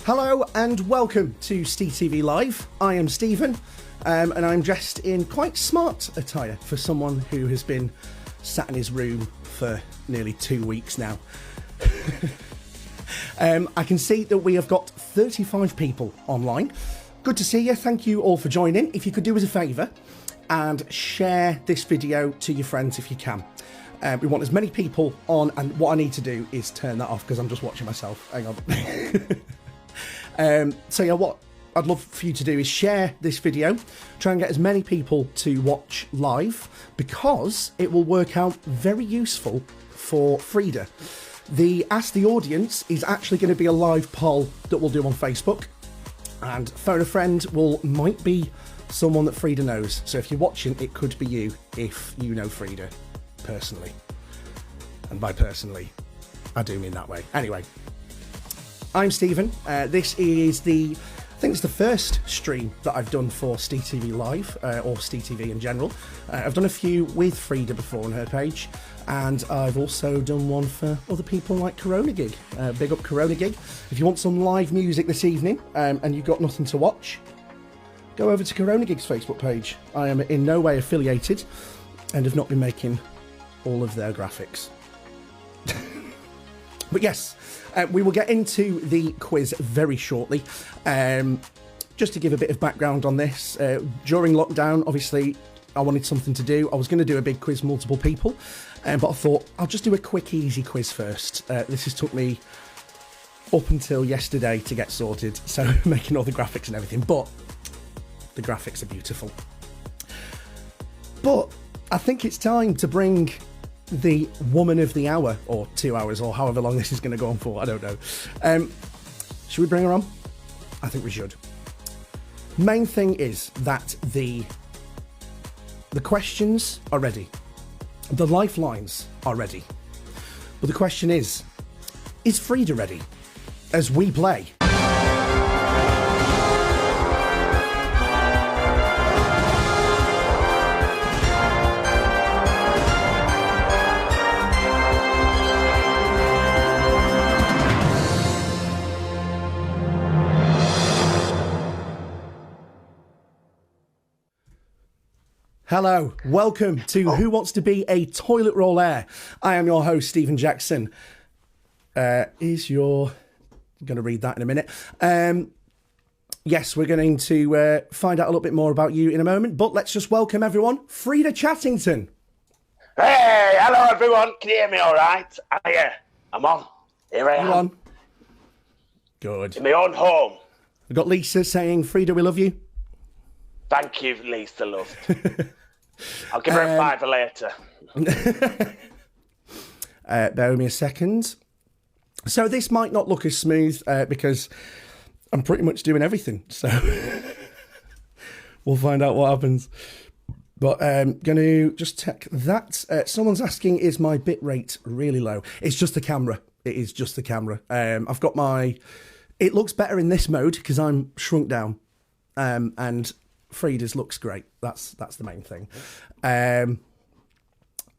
Hello and welcome to STEtv Live. I am Stephen, and I'm dressed in quite smart attire for someone who has been sat in his room for nearly 2 weeks now. I can see that we have got 35 people online. Good to see you. Thank you all for joining. If you could do us a favour and share this video to your friends if you can. We want as many people on, and what I need to do is turn that off because I'm just watching myself. Hang on. So yeah, what I'd love for you to do is share this video, try and get as many people to watch live, because it will work out very useful for Freda. The Ask the Audience is actually going to be a live poll that we'll do on Facebook, and Phone a Friend might be someone that Freda knows. So if you're watching, it could be you if you know Freda personally. And by personally, I do mean that way. Anyway, I'm Stephen. This is I think it's the first stream that I've done for STEtv Live, or STEtv in general. I've done a few with Freda before on her page, and I've also done one for other people like Corona Gig. Big up Corona Gig. If you want some live music this evening, and you've got nothing to watch, go over to Corona Gig's Facebook page. I am in no way affiliated, and have not been making all of their graphics. But yes, we will get into the quiz very shortly. Just to give a bit of background on this, during lockdown, obviously, I wanted something to do. I was going to do a big quiz, multiple people, but I thought I'll just do a quick, easy quiz first. This has took me up until yesterday to get sorted, so making all the graphics and everything, but the graphics are beautiful. But I think it's time to bring the woman of the hour, or 2 hours, or however long this is going to go on for, I don't know. Should we bring her on? I think we should. Main thing is that the questions are ready. The lifelines are ready. But the question is Freda ready? As we play. Hello, welcome to Who Wants to Be a Toilet Roll-aire. I am your host, Stephen Jackson. I'm going to read that in a minute. Yes, we're going to find out a little bit more about you in a moment, but let's just welcome everyone, Freda Chattington. Hey, hello everyone. Can you hear me all right? I'm on. Here I am. You on? Good. In my own home. We've got Lisa saying, Freda, we love you. Thank you, Lisa, love. I'll give her a fiver later. Bear with me a second. So this might not look as smooth because I'm pretty much doing everything. So we'll find out what happens. But I'm going to just check that. Someone's asking, is my bit rate really low? It's just the camera. It is just the camera. I've got it looks better in this mode because I'm shrunk down. And Freda's looks great. That's the main thing.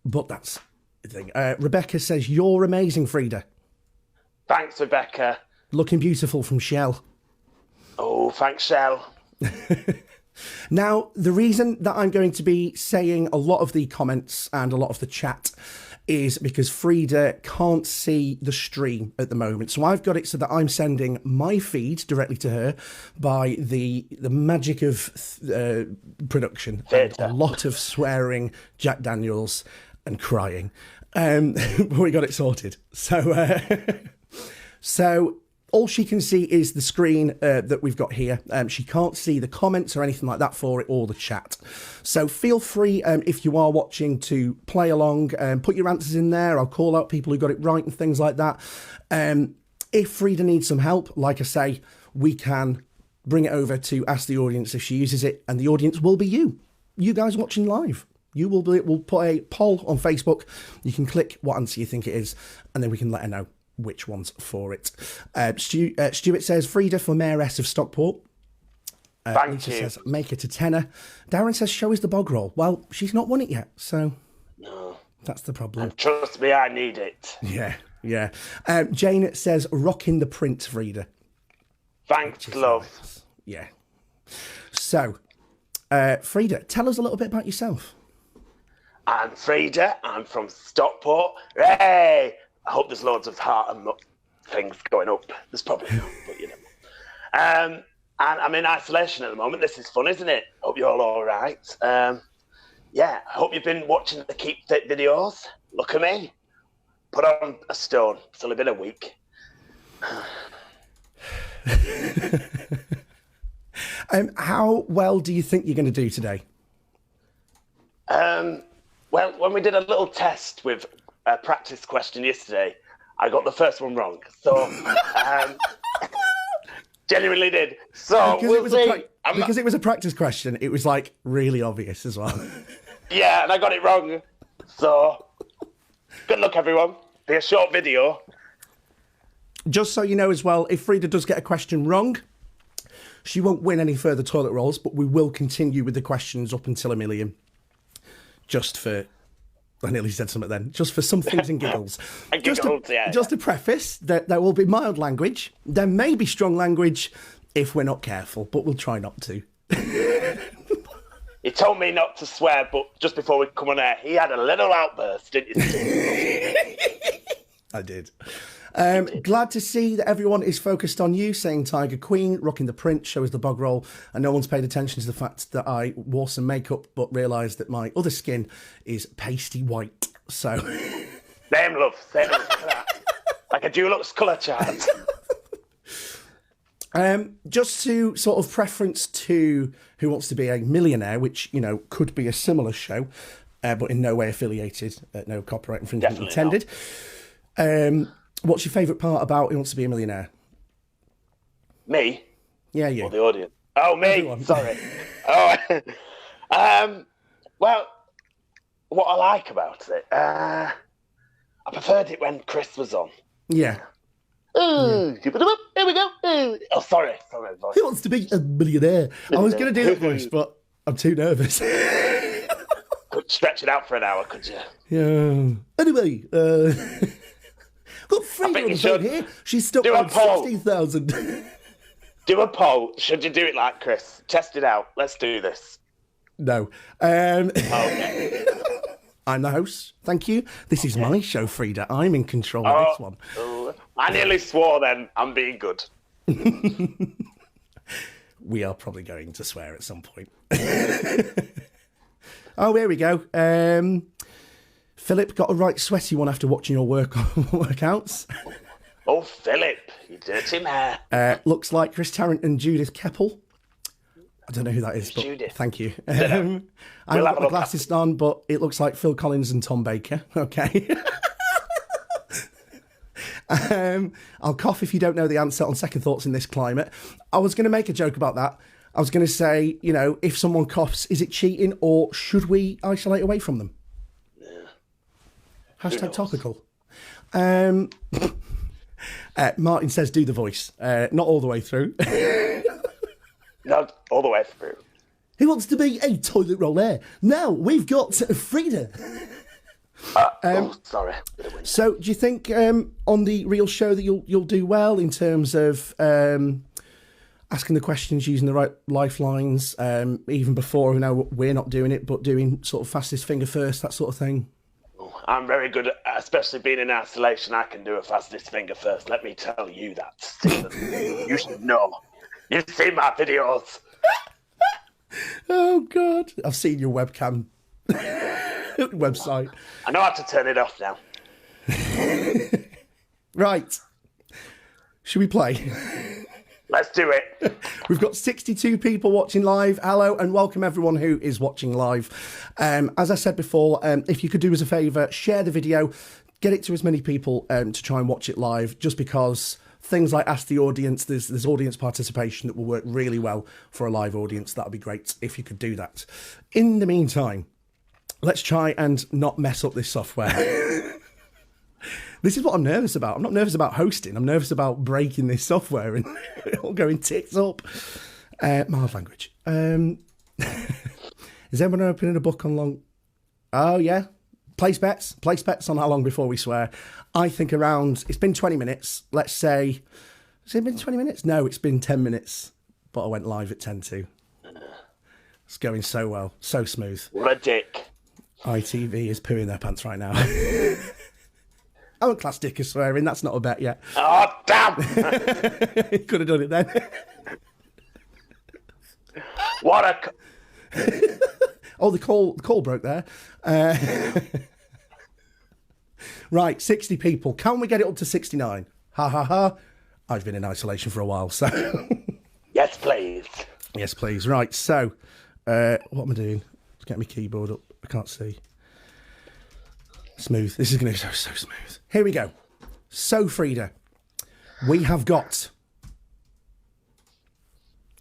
But that's the thing. Rebecca says, you're amazing, Freda. Thanks, Rebecca. Looking beautiful from Shell. Oh, thanks, Shell. Now, the reason that I'm going to be saying a lot of the comments and a lot of the chat is because Freda can't see the stream at the moment. So I've got it so that I'm sending my feed directly to her by the magic of production. A lot of swearing, Jack Daniels, and crying. But we got it sorted. So all she can see is the screen that we've got here. She can't see the comments or anything like that for it, or the chat. So feel free, if you are watching, to play along, put your answers in there. I'll call out people who got it right and things like that. If Freda needs some help, like I say, we can bring it over to Ask the Audience if she uses it, and the audience will be you guys watching live. We'll put a poll on Facebook. You can click what answer you think it is, and then we can let her know which one's for it. Stuart says, Freda for Mayoress of Stockport. Thank Lisa you. says, make it a tenner. Darren says, show us the bog roll. Well, she's not won it yet, so No. That's the problem. And trust me, I need it. Yeah. Jane says, rocking the print, Freda. Thanks, love. Nice. Yeah. So, Freda, tell us a little bit about yourself. I'm Freda. I'm from Stockport. Hey! I hope there's loads of heart and things going up. There's probably not, but you know. And I'm in isolation at the moment. This is fun, isn't it? Hope you're all right. Yeah, I hope you've been watching the Keep Fit videos. Look at me. Put on a stone. It's only been a week. How well do you think you're going to do today? Well, when we did a little test with a practice question yesterday, I got the first one wrong. So, genuinely did. So, because it was a practice question, it was like really obvious as well. Yeah, and I got it wrong. So, good luck, everyone. Be a short video. Just so you know as well, if Freda does get a question wrong, she won't win any further toilet rolls, but we will continue with the questions up until 1 million. Just for, I nearly said something then, just for some things and giggles. Just to preface, that there will be mild language. There may be strong language if we're not careful, but we'll try not to. He told me not to swear, but just before we come on air, he had a little outburst, didn't you? I did. Glad to see that everyone is focused on you, saying Tiger Queen, rocking the print, show us the bog roll, and no one's paid attention to the fact that I wore some makeup but realised that my other skin is pasty white. So, same love. Look at that. Like a Dulux colour chart. Just to sort of preference to Who Wants to Be a Millionaire, which, you know, could be a similar show, but in no way affiliated, no copyright infringement intended. What's your favourite part about Who Wants to Be a Millionaire? Me? Yeah, you. Or the audience? Oh, me. Everyone. Sorry. Well, what I like about it, I preferred it when Chris was on. Yeah. Here we go. Oh, sorry. Who Wants to Be a Millionaire? I was going to do that voice, but I'm too nervous. Could stretch it out for an hour, could you? Yeah. Anyway, got Freda on the phone here. She's stuck on 16,000. Do a poll. Should you do it like Chris? Test it out. Let's do this. No. Okay. I'm the host. Thank you. This is my show, Freda. I'm in control of this one. I nearly swore then. I'm being good. We are probably going to swear at some point. Oh, here we go. Philip got a right sweaty one after watching your workouts. Oh, Philip, you dirty man. Looks like Chris Tarrant and Judith Keppel. I don't know who that is, but Judith. Thank you. I haven't got my glasses on, but it looks like Phil Collins and Tom Baker. Okay. I'll cough if you don't know the answer on second thoughts in this climate. I was going to make a joke about that. I was going to say, you know, if someone coughs, is it cheating or should we isolate away from them? Yeah. Hashtag topical. Martin says do the voice. Not all the way through. Not all the way through. Who wants to be a toilet roll-aire? Now we've got Freda. Sorry. So do you think on the real show that you'll do well in terms of asking the questions, using the right lifelines, even before, you know, we're not doing it, but doing sort of fastest finger first, that sort of thing? I'm very good at, especially being in isolation, I can do a fastest finger first. Let me tell you that, Stephen. You should know. You've seen my videos. Oh, God. I've seen your webcam website. I know how to turn it off now. Right. Should we play? Let's do it. We've got 62 people watching live. Hello and welcome everyone who is watching live. As I said before, if you could do us a favour, share the video, get it to as many people to try and watch it live, just because things like Ask the Audience, there's audience participation that will work really well for a live audience. That would be great if you could do that. In the meantime, let's try and not mess up this software. This is what I'm nervous about. I'm not nervous about hosting. I'm nervous about breaking this software and it all going tits up. Mild language. Is anyone opening a book on long... Oh, yeah. Place bets. Place bets on how long before we swear. I think around... It's been 20 minutes. Let's say Has it been 20 minutes? No, it's been 10 minutes, but I went live at 10 to. It's going so well, so smooth. What a dick. ITV is pooing their pants right now. I won't class dick as swearing, that's not a bet yet. Oh, damn! Could have done it then. What a... Oh, the call broke there. Right, 60 people. Can we get it up to 69? Ha ha ha. I've been in isolation for a while, so... Yes, please. Yes, please. Right, so, what am I doing? Let's get my keyboard up. I can't see. Smooth. This is going to go so smooth. Here we go. So, Freda, we have got...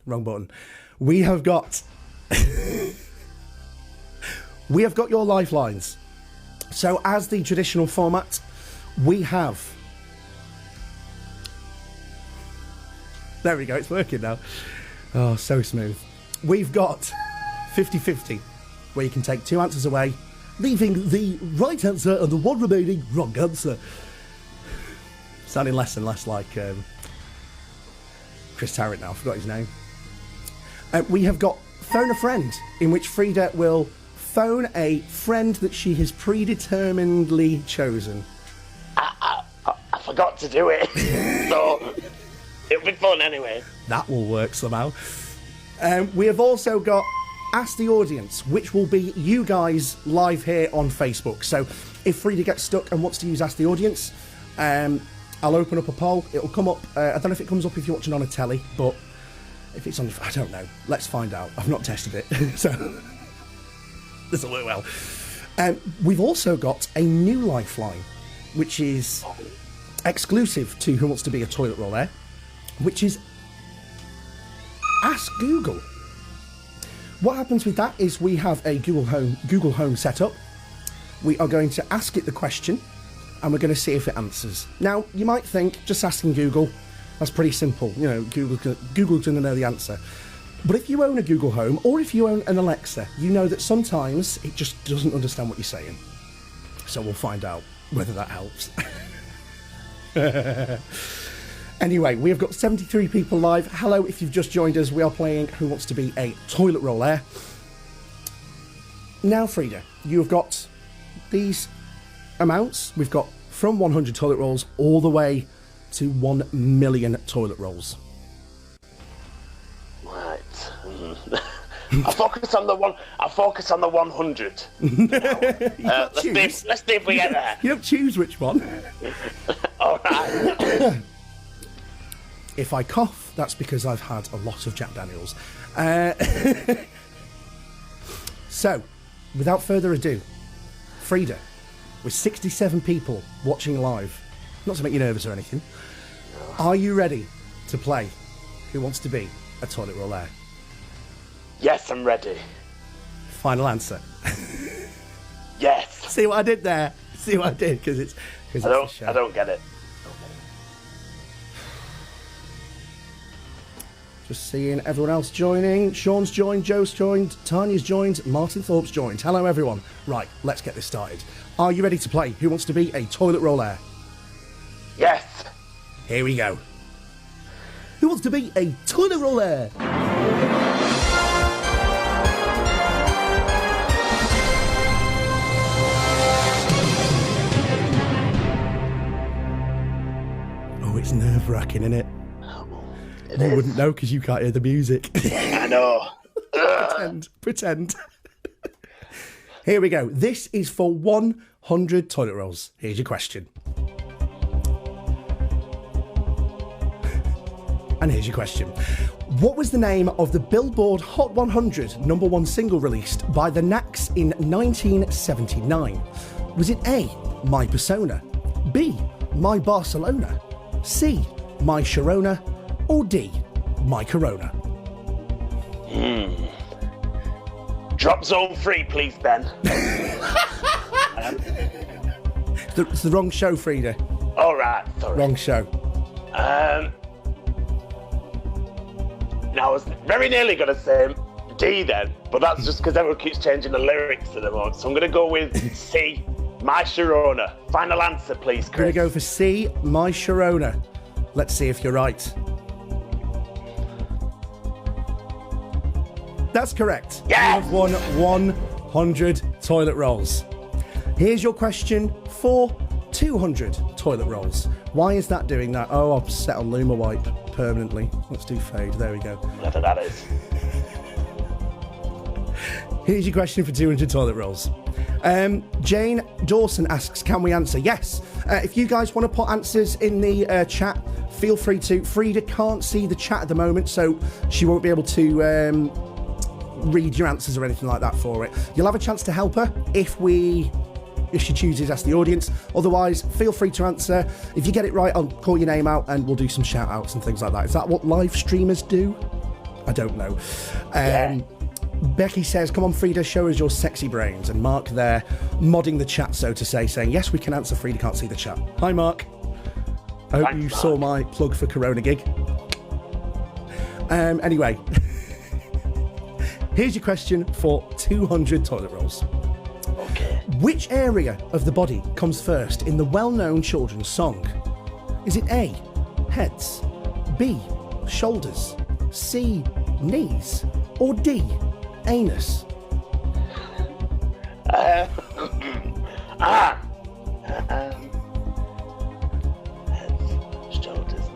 Wrong button. We have got... we have got your lifelines. So, as the traditional format, we have... There we go, it's working now. Oh, so smooth. We've got 50-50, where you can take 2 answers away, leaving the right answer and the one remaining wrong answer. Sounding less and less like Chris Tarrant now, I forgot his name. We have got Phone a Friend, in which Freda will phone a friend that she has predeterminedly chosen. I forgot to do it, so it'll be fun anyway. That will work somehow. We have also got Ask the Audience, which will be you guys live here on Facebook. So if Freda gets stuck and wants to use Ask the Audience, I'll open up a poll. It'll come up. I don't know if it comes up if you're watching on a telly, but if it's on, I don't know. Let's find out. I've not tested it, so this will work well. We've also got a new lifeline, which is exclusive to Who Wants to Be a Toilet Roll-aire, which is Ask Google. What happens with that is we have a Google Home set up. We are going to ask it the question, and we're going to see if it answers. Now, you might think, just asking Google, that's pretty simple. You know, Google's going to know the answer. But if you own a Google Home, or if you own an Alexa, you know that sometimes it just doesn't understand what you're saying. So we'll find out whether that helps. Anyway, we have got 73 people live. Hello, if you've just joined us, we are playing Who Wants to Be a Toilet Roll-aire. Now, Freda, you have got these amounts. We've got from 100 toilet rolls all the way to 1 million toilet rolls. Right. I focus on the 100. Let's see if we get there. You don't choose which one. All right. If I cough, that's because I've had a lot of Jack Daniels. So, without further ado, Freda, with 67 people watching live, not to make you nervous or anything, are you ready to play Who Wants to Be a Toilet Roll-aire? Yes, I'm ready. Final answer. Yes. See what I did there? See what I did? Because it's the show. I don't get it. Just seeing everyone else joining. Sean's joined, Joe's joined, Tanya's joined, Martin Thorpe's joined. Hello, everyone. Right, let's get this started. Are you ready to play Who Wants to Be a Toilet Roll-aire? Yes. Here we go. Who wants to be a toilet roll-aire? Oh, it's nerve-wracking, isn't it? You wouldn't know because you can't hear the music. I know. Pretend. Here we go. This is for 100 toilet rolls. Here's your question. And here's your question. What was the name of the Billboard Hot 100 #1 single released by the Knacks in 1979? Was it A, My Persona, B, My Barcelona, C, My Sharona, or D, My Corona? Drop zone 3, please, Ben. It's the wrong show, Freda. All right, sorry. Wrong show. Now, I was very nearly going to say D then, but that's just because everyone keeps changing the lyrics to the moment. So I'm going to go with C, My Sharona. Final answer, please, Chris. Going to go for C, My Sharona. Let's see if you're right. That's correct. Yes! You have won 100 toilet rolls. Here's your question for 200 toilet rolls. Why is that doing that? Oh, I'm set on Luma Wipe permanently. Let's do fade. There we go. Whatever that is. Here's your question for 200 toilet rolls. Jane Dawson asks, can we answer? Yes. If you guys want to put answers in the chat, feel free to. Freda can't see the chat at the moment, so she won't be able to read your answers or anything like that for it. You'll have a chance to help her if she chooses as the audience. Otherwise, feel free to answer. If you get it right, I'll call your name out and we'll do some shout outs and things like that. Is that what live streamers do? I don't know. Becky says, come on, Freda, show us your sexy brains. And Mark there, modding the chat, so to say, saying, yes, we can answer. Freda can't see the chat. Hi, Mark. I hope you saw my plug for Corona gig. Anyway, here's your question for 200 toilet rolls. Okay. Which area of the body comes first in the well-known children's song? Is it A, heads, B, shoulders, C, knees, or D, anus? Heads, shoulders,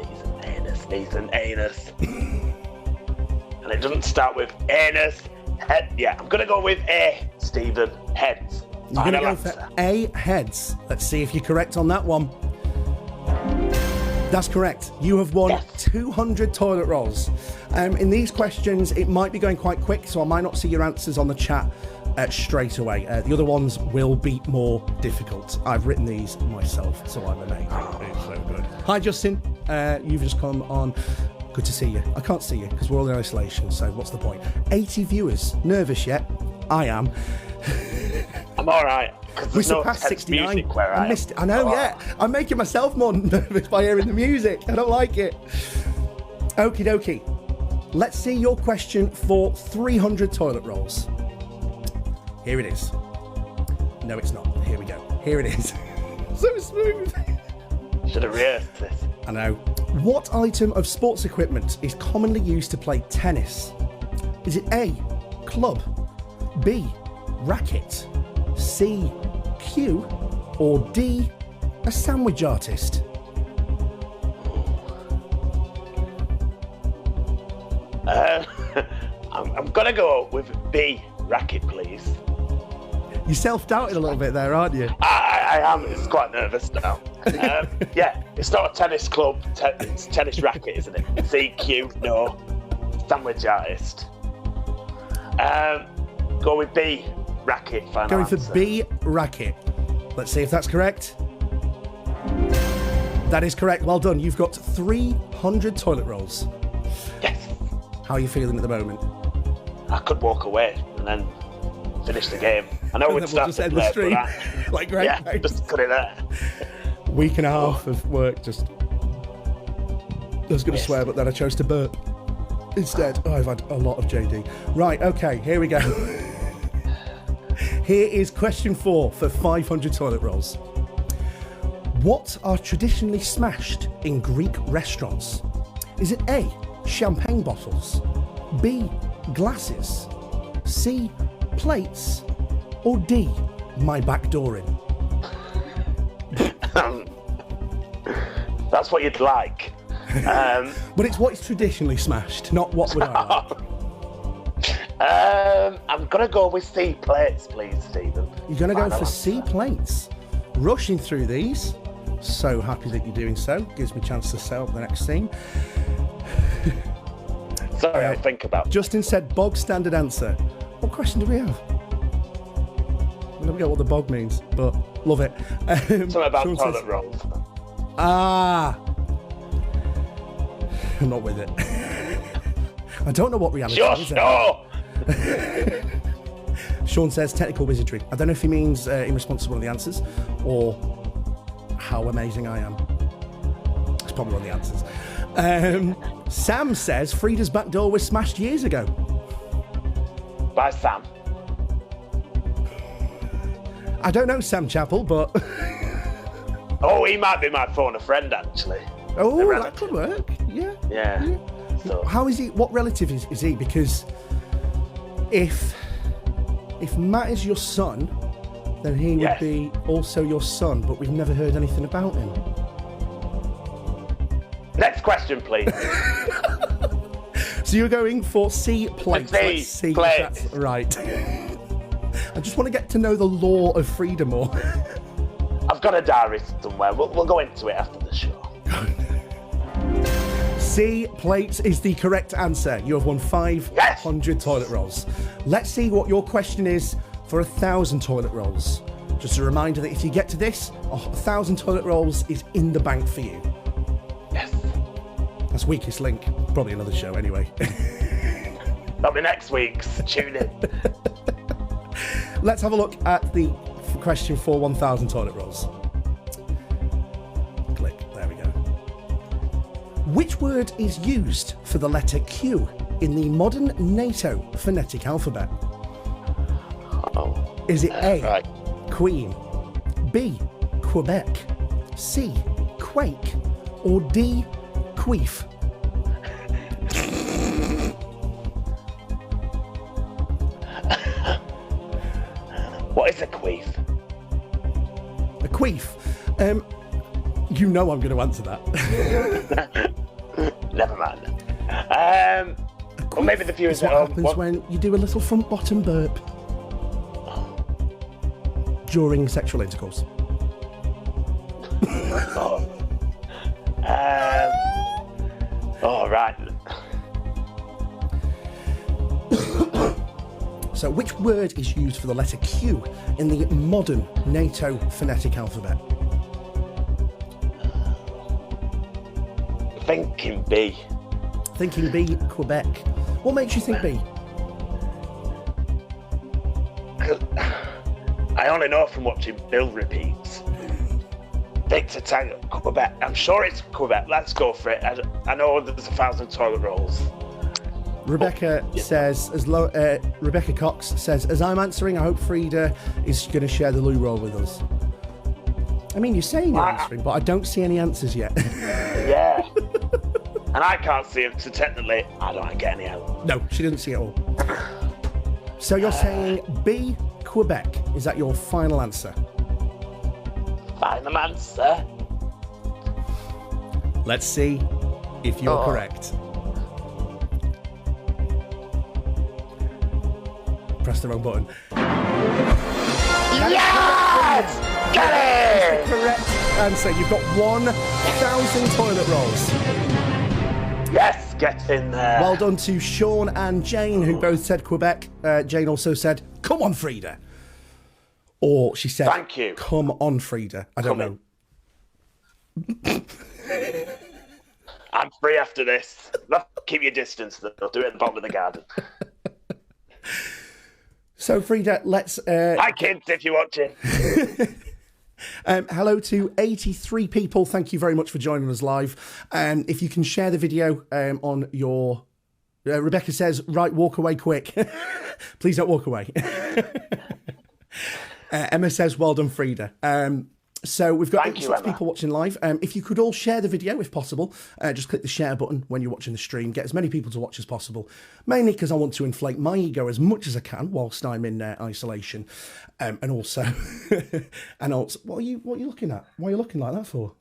knees and anus. And it doesn't start with anus. Head. Yeah, I'm going to go with A, Stephen. Heads. You're going to go for A, heads. Let's see if you're correct on that one. That's correct. You have won 200 toilet rolls. In these questions, it might be going quite quick, so I might not see your answers on the chat straight away. The other ones will be more difficult. I've written these myself, so I'm amazing. It's so good. Hi, Justin. You've just come on. Good to see you. I can't see you because we're all in isolation, so what's the point? 80 viewers. Nervous yet? I am. I'm all right. We surpassed 69. I missed it. I know, yeah. I'm making myself more nervous by hearing the music. I don't like it. Okie dokie. Let's see your question for 300 toilet rolls. Here it is. No, it's not. Here we go. Here it is. So smooth. Should have rehearsed this. I know. What item of sports equipment is commonly used to play tennis? Is it A, club, B, racket, C, cue, or D, a sandwich artist? I'm going to go with B, racket, please. You self-doubted a little bit there, aren't you? I am. It's quite nervous now. Yeah, it's not a tennis club. It's tennis racket, isn't it? CQ, no. Sandwich artist. Go with B, racket. Final Going answer. for B, racket. Let's see if that's correct. That is correct. Well done. You've got 300 toilet rolls. Yes. How are you feeling at the moment? I could walk away and then finish the game. I know we'd start just to end play, the stream. but Like great. yeah, just cut it there. Week and a half of work. Just. I was going to swear, but then I chose to burp instead. Oh, I've had a lot of JD. Right. Okay. Here we go. Here is question 4 for 500 toilet rolls. What are traditionally smashed in Greek restaurants? Is it A, champagne bottles, B, glasses, C, plates, or D, my back door in? That's what you'd like. But it's what is traditionally smashed, not what would I like. I'm going to go with C, plates, please, Stephen. You're going to go for C, plates. Rushing through these. So happy that you're doing so. Gives me a chance to set up the next scene. Sorry, I'll think about it. Justin said bog standard answer. What question do we have? I never get what the bog means, but love it. Something about Sean toilet says, rolls. I'm not with it. I don't know what reality is. No! Sean says technical wizardry. I don't know if he means in response to one of the answers or how amazing I am. It's probably one of the answers. Sam says Freda's back door was smashed years ago. By Sam. I don't know Sam Chappell, but... Oh, he might be my phone a friend, actually. Oh, The that relative. could work. Yeah. Yeah. So How is he? What relative is he? Because if Matt is your son, then he would Yes. be also your son. But we've never heard anything about him. next question, please. So you're going for C plates. C, Let's see if plates. that's right. I just want to get to know the law of Freda more. I've got a diary somewhere. We'll go into it after the show. C plates is the correct answer. You have won 500 toilet rolls. Let's see what your question is for 1,000 toilet rolls. Just a reminder that if you get to this, 1,000 toilet rolls is in the bank for you. Yes. That's weakest link. Probably another show anyway. That'll be next week's. Tune in. Let's have a look at the question for 1,000 toilet rolls. Click. There we go. Which word is used for the letter Q in the modern NATO phonetic alphabet? Oh. Is it A, Right. Queen, B, Quebec, C, Quake, or D, Queef? What is a queef? A queef? You know I'm going to answer that. Never mind. Or maybe the viewers It's what at home. happens when you do a little front bottom burp during sexual intercourse. Oh, right. So which word is used for the letter Q in the modern NATO phonetic alphabet? Thinking B. Thinking B, Quebec. What makes you think B? I only know from watching Bill repeats. Victor Tango, Quebec. I'm sure it's Quebec. Let's go for it. I know there's 1,000 toilet rolls. Rebecca says, Rebecca Cox says, as I'm answering, I hope Freda is going to share the loo roll with us. I mean, you're saying you're answering, but I don't see any answers yet. Yeah. And I can't see it, so technically, I don't get any out. No, she didn't see it all. So you're saying B, Quebec. Is that your final answer? Final answer. Let's see if you're correct. Press the wrong button. Yes! Get it! Correct answer. You've got 1,000 toilet rolls. Yes, get in there. Well done to Sean and Jane, who both said Quebec. Jane also said, come on, Freda. Or she said, thank you. Come on, Freda. I don't know. I'm free after this. Keep your distance, though. Do it at the bottom of the garden. So, Freda, let's... Hi, kids, if you're watching. hello to 83 people. Thank you very much for joining us live. If you can share the video on your... Rebecca says, right, walk away quick. Please don't walk away. Emma says, well done, Freda. So we've got 86 people watching live. If you could all share the video, if possible, just click the share button when you're watching the stream. Get as many people to watch as possible. Mainly because I want to inflate my ego as much as I can whilst I'm in isolation. And also, what are you looking at? Why are you looking like that for?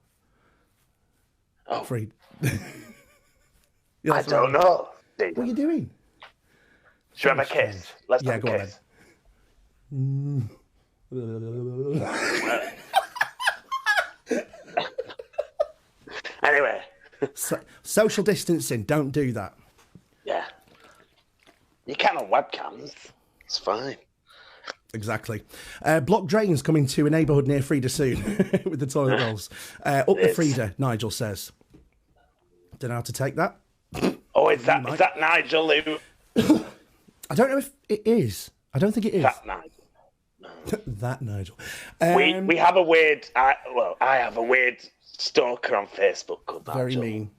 Oh, Freed. I don't know. What are you doing? Should we have a kiss? Let's have a kiss. Anyway. Social distancing, don't do that. Yeah. You can on webcams. It's fine. Exactly. Block drains coming to a neighbourhood near Freda soon with the toilet rolls. Up the Freda, Nigel says. Don't know how to take that. Oh, is that Nigel who... I don't know if it is. I don't think it is. That Nigel. No. That Nigel. We have a weird... I have a weird stalker on Facebook called Nigel. Very mean.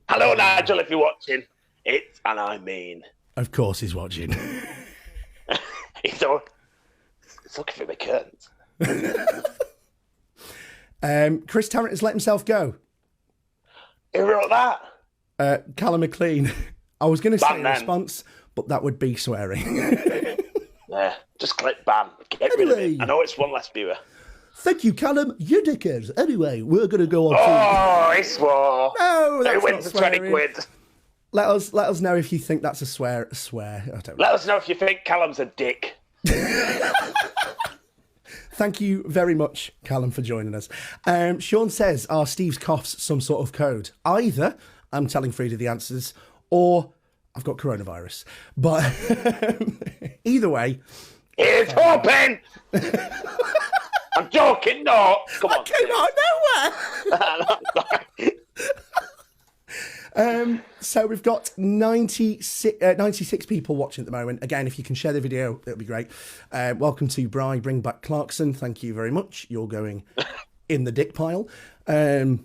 Hello, Nigel, if you're watching. And I mean... Of course he's watching. He's looking for the curtains. Chris Tarrant has let himself go. Who wrote that? Callum McLean. I was going to say Ban in then. response, but that would be swearing. Yeah, just click ban. Get rid of it. I know it's one less viewer. Thank you, Callum. You dickhead. Anyway, we're going to go on. Oh, he swore. No, that's Who wins the not 20 swearing. quid? Let us know if you think that's a swear. I don't know. us know if you think Callum's a dick. Thank you very much, Callum, for joining us. Sean says, are Steve's coughs some sort of code? Either I'm telling Freda the answers, or I've got coronavirus. But either way... Here's hoping! I'm joking, no. Come on. Came out of nowhere! So we've got 96 people watching at the moment. Again, if you can share the video, it'll be great. Welcome to Bry, Bring Back Clarkson. Thank you very much. You're going in the dick pile. I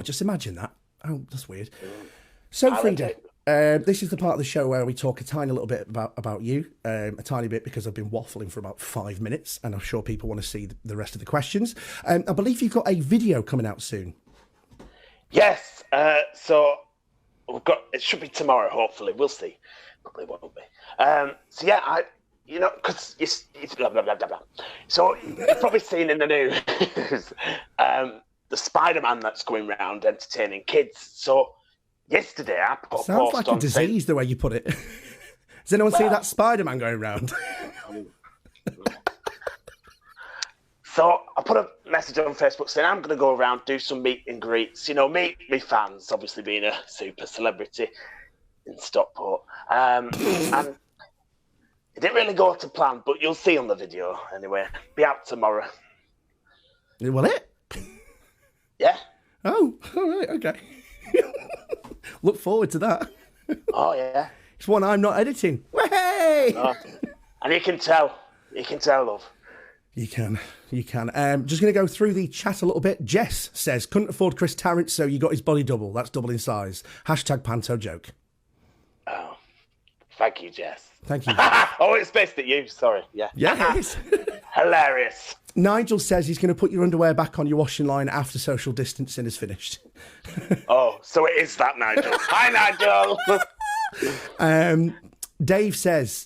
just imagine that. Oh, that's weird. So, Freda, this is the part of the show where we talk a tiny little bit about you. A tiny bit because I've been waffling for about 5 minutes, and I'm sure people want to see the rest of the questions. I believe you've got a video coming out soon. Yes, so it should be tomorrow, hopefully. We'll see. Probably won't be. So yeah, because it's blah, blah, blah, blah, blah. So you've probably seen in the news the Spider-Man that's going around entertaining kids. So yesterday I put a Sounds post like a on disease, the way you put it. Does anyone see that Spider-Man going around? So I put a message on Facebook saying I'm going to go around, do some meet and greets, meet me fans, obviously being a super celebrity in Stockport. And it didn't really go to plan, but you'll see on the video anyway. Be out tomorrow. Will it? Yeah. Oh, all right, okay. Look forward to that. Oh, yeah. It's one I'm not editing. Way! Oh. And you can tell, love. You can. Just going to go through the chat a little bit. Jess says, couldn't afford Chris Tarrant, so you got his body double. That's double in size. # Panto joke. Oh, thank you, Jess. Thank you. Oh, it's based at you. Sorry. Yeah. Yeah, it is. Hilarious. Nigel says he's going to put your underwear back on your washing line after social distancing is finished. Oh, so it is that, Nigel. Hi, Nigel.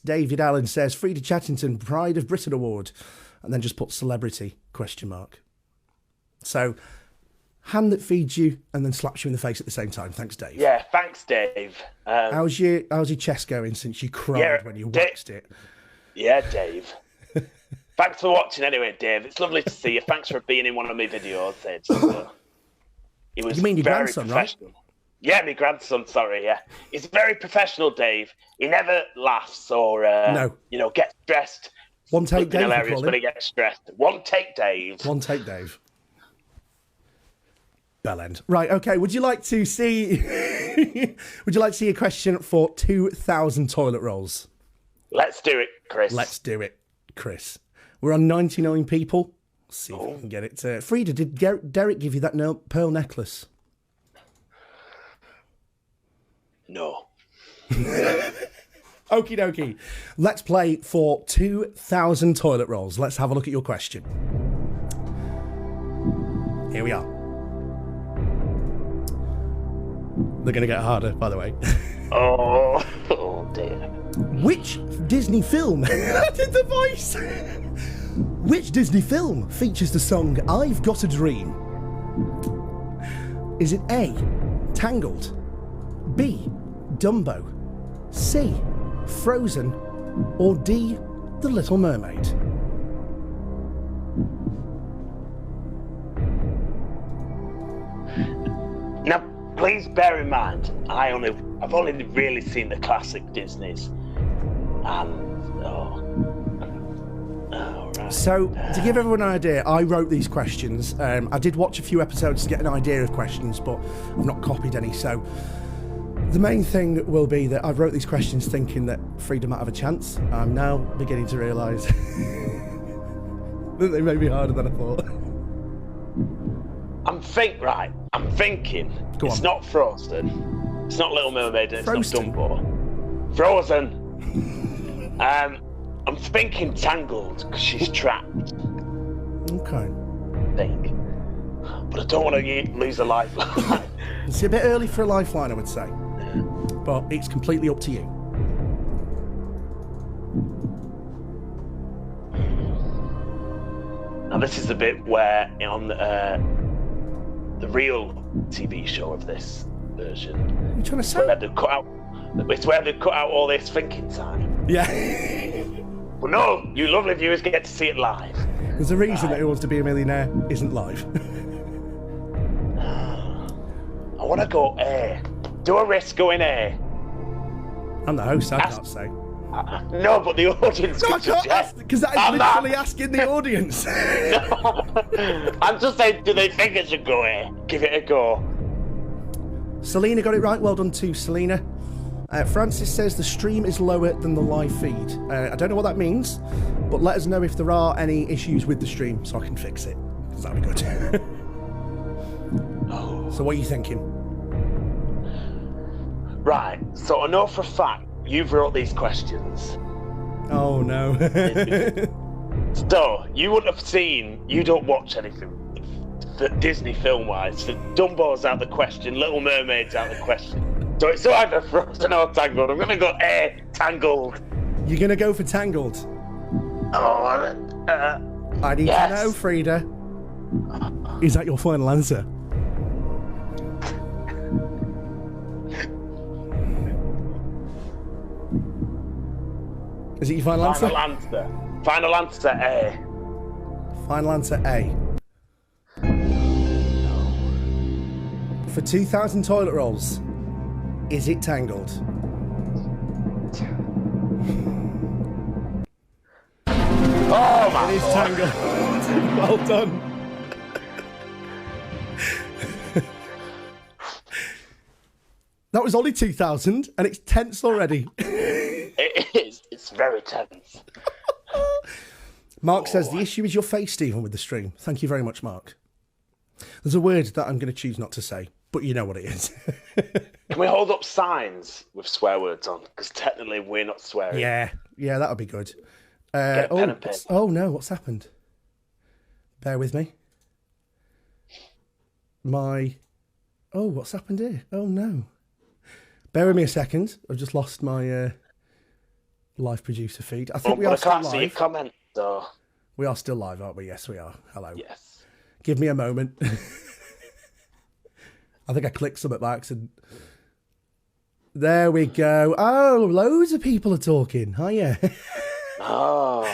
David Allen says, Freda Chattington, Pride of Britain Award. And then just put celebrity, ? So, hand that feeds you and then slaps you in the face at the same time. Thanks, Dave. Yeah, thanks, Dave. How's your chest going since you cried when you waxed it? Yeah, Dave. Thanks for watching anyway, Dave. It's lovely to see you. Thanks for being in one of my videos. He was You mean your very grandson, professional. right? Yeah, my grandson, sorry, yeah. He's very professional, Dave. He never laughs or, gets stressed. One take Dave, hilarious when he gets stressed. One take Dave. Bell end. Right, okay. Would you like to see a question for 2,000 toilet rolls? Let's do it, Chris. Let's do it, Chris. We're on 99 people. Let's see if we can get it. Freda, did Derek give you that pearl necklace? No. Okie dokie. Let's play for 2,000 toilet rolls. Let's have a look at your question. Here we are. They're going to get harder, by the way. Oh dear. Which Disney film... I did the voice! Which Disney film features the song I've Got a Dream? Is it A, Tangled, B, Dumbo, C, Frozen, or D, The Little Mermaid? Now, please bear in mind, I've only really seen the classic Disneys, and right. So, to give everyone an idea, I wrote these questions. I did watch a few episodes to get an idea of questions, but I've not copied any. So, the main thing will be that I wrote these questions thinking that Freda might have a chance. I'm now beginning to realise that they may be harder than I thought. I'm thinking. It's not Frozen. It's not Little Mermaid. And it's not Dumbo. Frozen. I'm thinking Tangled because she's trapped. Okay. I think. but I don't want to lose a lifeline. It's a bit early for a lifeline, I would say. But it's completely up to you. Now, this is the bit where on the real TV show of this version, What are you trying to say? it's where they cut out all this thinking time. Yeah. But no, you lovely viewers get to see it live. There's a reason that Who Wants to Be a Millionaire isn't live. I want to go A. Do a risk going A. I'm the host, I can't say. No, but the audience. No, I can't ask, because that is literally asking the audience. I'm just saying, do they think it should go A? Give it a go. Selena got it right. Well done to Selena. Francis says the stream is lower than the live feed. I don't know what that means, but let us know if there are any issues with the stream so I can fix it, because that'd be good. So what are you thinking? Right, so I know for a fact you've wrote these questions. Oh no. So, you wouldn't have seen, you don't watch anything Disney film-wise. So Dumbo's out the question, Little Mermaid's out the question. So it's either Frozen or Tangled. I'm going to go A, Tangled. You're going to go for Tangled? Oh, I need to know, Freda. Is that your final answer? Is it your final answer? Final answer, A. Final answer, A. For 2,000 toilet rolls, is it Tangled? Oh my It is God. Tangled. Well done. That was only 2,000 and it's tense already. It is. It's very tense. Mark says, the issue is your face, Stephen, with the stream. Thank you very much, Mark. There's a word that I'm going to choose not to say, but you know what it is. Can we hold up signs with swear words on? Because technically we're not swearing. Yeah, that would be good. Get a pen and paper. Oh no, what's happened? Bear with me. What's happened here? Oh no. Bear with me a second. I've just lost my live producer feed. I think we are still live. I can't see your comment, though. We are still live, aren't we? Yes, we are. Hello. Yes. Give me a moment. I think I clicked something by accident. There we go. Oh, loads of people are talking. Hiya. Oh.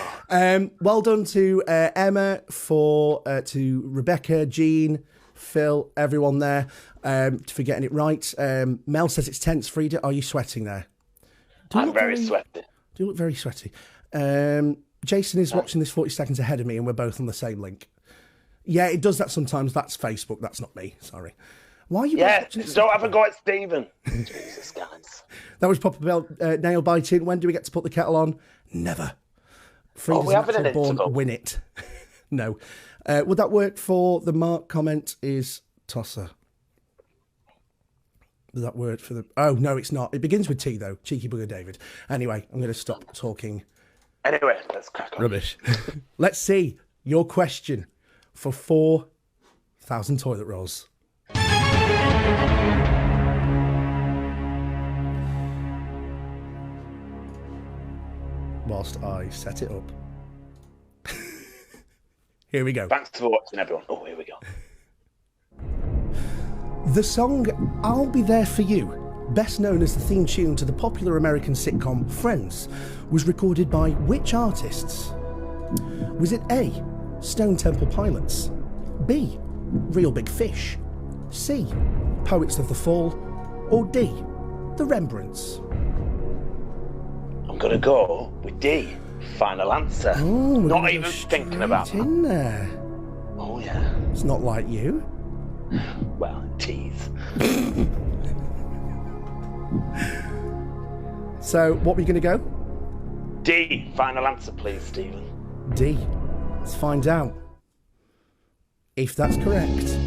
Well done to Emma, to Rebecca, Jean, Phil, everyone there, for getting it right. Mel says it's tense. Freda, are you sweating there? I'm very sweaty. Do you look very sweaty? Jason is watching this 40 seconds ahead of me and we're both on the same link. Yeah, it does that sometimes. That's Facebook. That's not me. Sorry. Why are you watching it? Don't have a go at Stephen. Jesus, guys. That was proper nail biting. When do we get to put the kettle on? Never. We haven't an interval. Win it. No. Would that work for the Mark comment is tosser? Does that work for the... Oh, no, it's not. It begins with T, though. Cheeky bugger David. Anyway, I'm going to stop talking. Anyway, let's crack on. Rubbish. Let's see your question for 4,000 toilet rolls. Whilst I set it up. Here we go. Thanks for watching, everyone. Oh, here we go. The song I'll Be There For You, best known as the theme tune to the popular American sitcom Friends, was recorded by which artists? Was it A, Stone Temple Pilots, B, Real Big Fish, C, Poets of the Fall, or D, The Rembrandts? I'm going to go with D. Final answer. Oh, not even thinking about that. In there. Oh, yeah. It's not like you. Well, tease. So, what were you going to go? D. Final answer, please, Stephen. D. Let's find out if that's correct.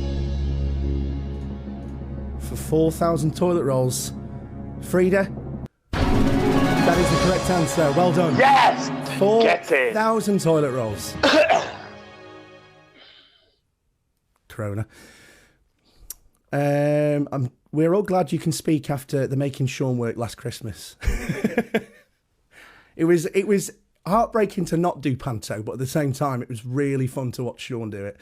For 4,000 toilet rolls, Freda, that is the correct answer. Well done. Yes! 4,000 toilet rolls. Corona. We're all glad you can speak after the Making Sean work last Christmas. It was heartbreaking to not do panto, but at the same time, it was really fun to watch Sean do it.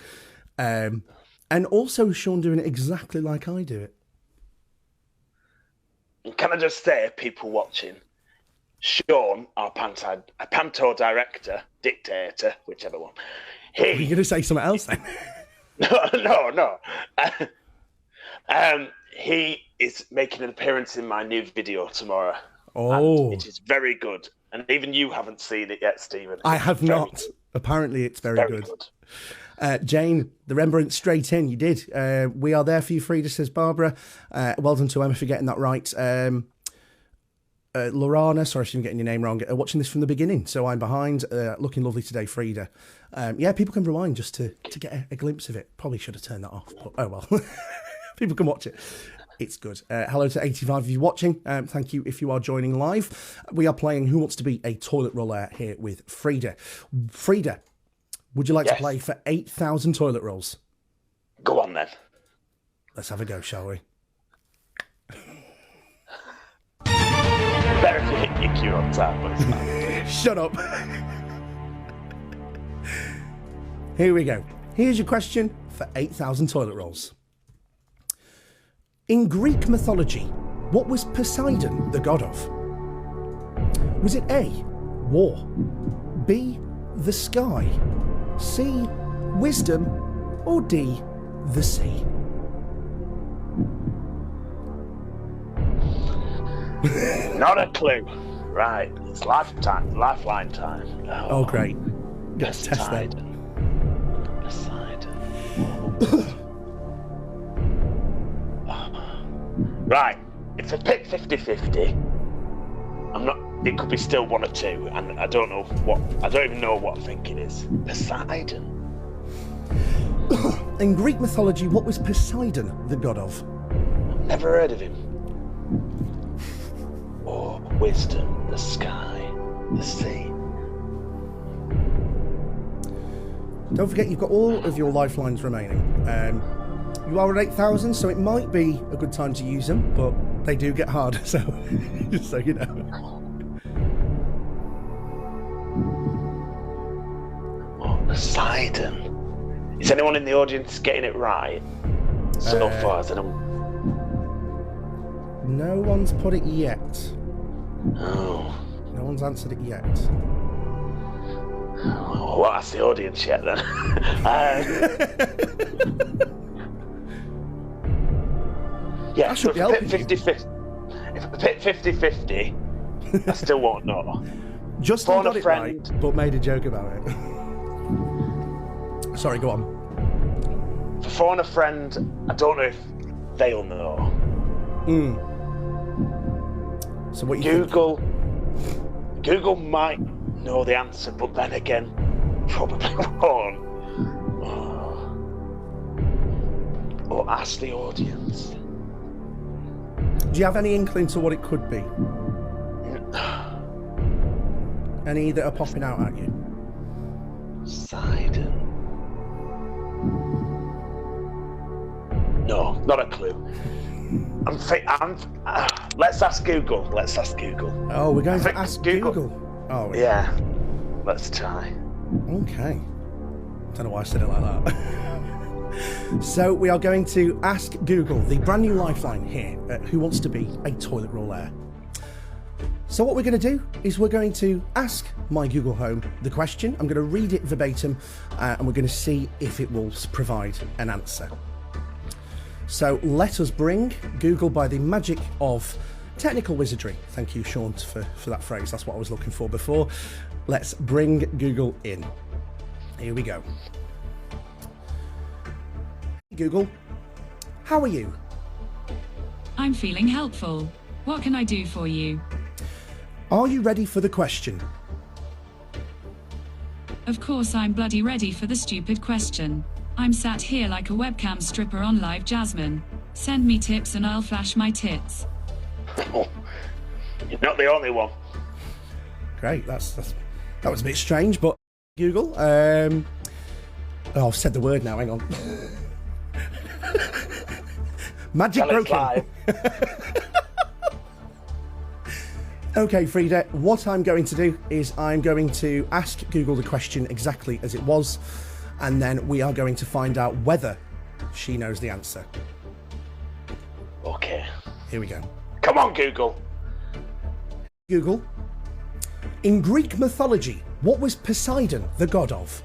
And also Sean doing it exactly like I do it. Can I just say, people watching, Sean, our panto director, dictator, whichever one. Are you going to say something else then? No. He is making an appearance in my new video tomorrow. Oh. It is very good. And even you haven't seen it yet, Stephen. I have not. Good. Apparently it's very good. Jane, the Rembrandt straight in. You did. We are there for you, Freda, says Barbara. Well done to Emma for getting that right. Lorana, sorry if I'm getting your name wrong, watching this from the beginning, so I'm behind. Looking lovely today, Freda. Yeah, people can rewind just to get a glimpse of it. Probably should have turned that off, but oh well. People can watch it. It's good. Hello to 85 of you watching. Thank you if you are joining live. We are playing Who Wants to Be a Toilet Roll-aire here with Freda. Freda, would you like to play for 8,000 toilet rolls? Go on then. Let's have a go, shall we? Better if you hit your cue on time, but it's fine. Shut up. Here we go. Here's your question for 8,000 toilet rolls. In Greek mythology, what was Poseidon the god of? Was it A, war, B, the sky, C, wisdom, or D, the sea? Not a clue. Right, it's lifeline time. Oh great. Let's test that. Poseidon. Right, if I pick 50-50, it could be still one or two, and I don't even know what I think it is. Poseidon. In Greek mythology, what was Poseidon the god of? I've never heard of him. Or wisdom, the sky, the sea. Don't forget, you've got all of your lifelines remaining. You are at 8,000, so it might be a good time to use them, but they do get harder, so just so you know. Oh, Poseidon. Is anyone in the audience getting it right? So far, is anyone? No one's put it yet. Oh. No one's answered it yet. Well, that's the audience yet then. Yeah, so if I pick 50-50, I still won't know. Justin got it right, but made a joke about it. Sorry, go on. For phone a friend, I don't know if they'll know. So what you Google might know the answer, but then again, probably won't. Or ask the audience. Do you have any inkling to what it could be? Any that are popping out at you? Poseidon. No, not a clue. Let's ask Google. Oh, we're going to ask Google. Oh, yeah. Let's try. Okay. Don't know why I said it like that. So we are going to ask Google, the brand new lifeline here at Who Wants to Be a Toilet Roll-aire. So what we're going to do is we're going to ask my Google Home the question. I'm going to read it verbatim and we're going to see if it will provide an answer. So let us bring Google by the magic of technical wizardry. Thank you, Sean, for that phrase. That's what I was looking for before. Let's bring Google in. Here we go. Google, how are you? I'm feeling helpful. What can I do for you? Are you ready for the question? Of course I'm bloody ready for the stupid question. I'm sat here like a webcam stripper on Live Jasmine. Send me tips and I'll flash my tits. Oh, you're not the only one. Great, that was a bit strange, but Google, I've said the word now, hang on. Magic Tell it's broken. live. Okay, Freda, what I'm going to do is I'm going to ask Google the question exactly as it was, and then we are going to find out whether she knows the answer. Okay. Here we go. Come on, Google. Google. In Greek mythology, what was Poseidon the god of?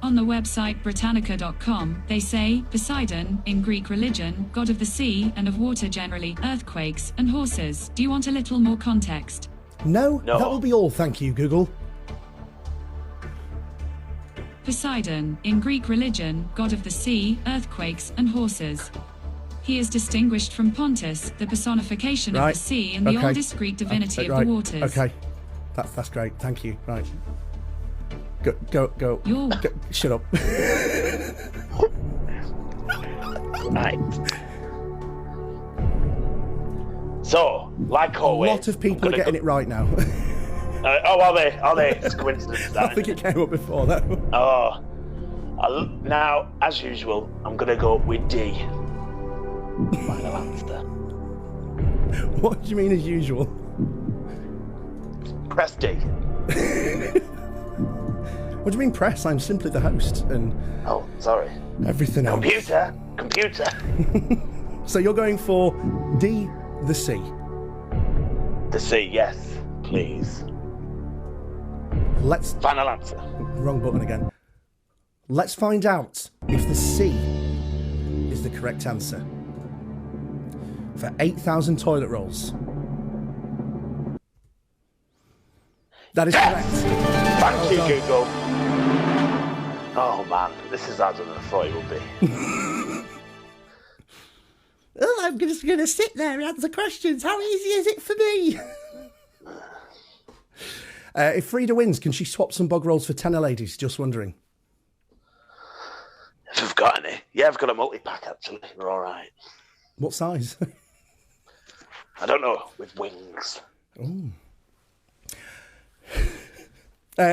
On the website Britannica.com, they say Poseidon, in Greek religion, god of the sea and of water generally, earthquakes, and horses. Do you want a little more context? No, No. that will be all, thank you, Google. Poseidon, in Greek religion, god of the sea, earthquakes, and horses. He is distinguished from Pontus, the personification of Right. the sea and the Okay. oldest Greek divinity of Right. the waters. Okay, that's great, thank you. Right. Go. You're- Go. Shut up. Right. So, like A always... lot of people are getting it right now. Are they? Are they? It's a coincidence, I that, think isn't it came up before that. Oh. Now, as usual, I'm going to go with D. Final answer. What do you mean as usual? Press D. What do you mean press? I'm simply the host and Oh, sorry. everything else. Computer. So you're going for D, the C. The C, yes, please. Let's... Final answer. Wrong button again. Let's find out if the C is the correct answer. For 8,000 toilet rolls. That is correct. Thank you, done. Google. Oh man, this is harder than I thought it would be. Oh, I'm just going to sit there and answer questions. How easy is it for me? If Freda wins, can she swap some bog rolls for tenner ladies? Just wondering. If I've got any. Yeah, I've got a multi-pack actually. They're all right. What size? I don't know, with wings.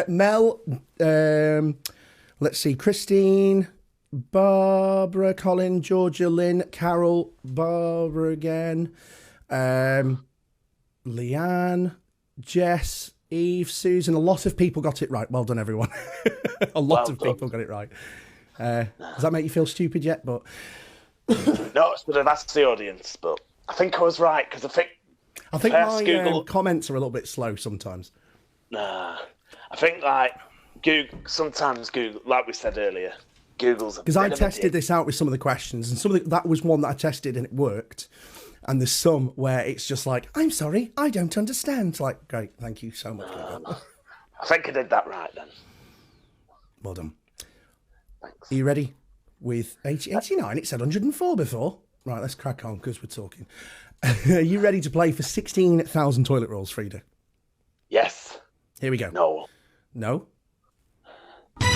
Mel, let's see, Christine, Barbara, Colin, Georgia, Lynn, Carol, Barbara again, Leanne, Jess, Eve, Susan. A lot of people got it right. Well done, everyone. A lot of people got it right. Does that make you feel stupid yet? But No, it's sort of asked the audience, but I think I was right, because I think my Google... comments are a little bit slow sometimes. Nah. I think, like, sometimes Google, like we said earlier, Google's a Because I tested this out with some of the questions, and that was one that I tested and it worked. And there's some where it's just like, I'm sorry, I don't understand. It's like, great, thank you so much. I think I did that right then. Well done. Thanks. Are you ready? With 89, it said 104 before. Right, let's crack on because we're talking. Are you ready to play for 16,000 toilet rolls, Freda? Yes. Here we go. No. No?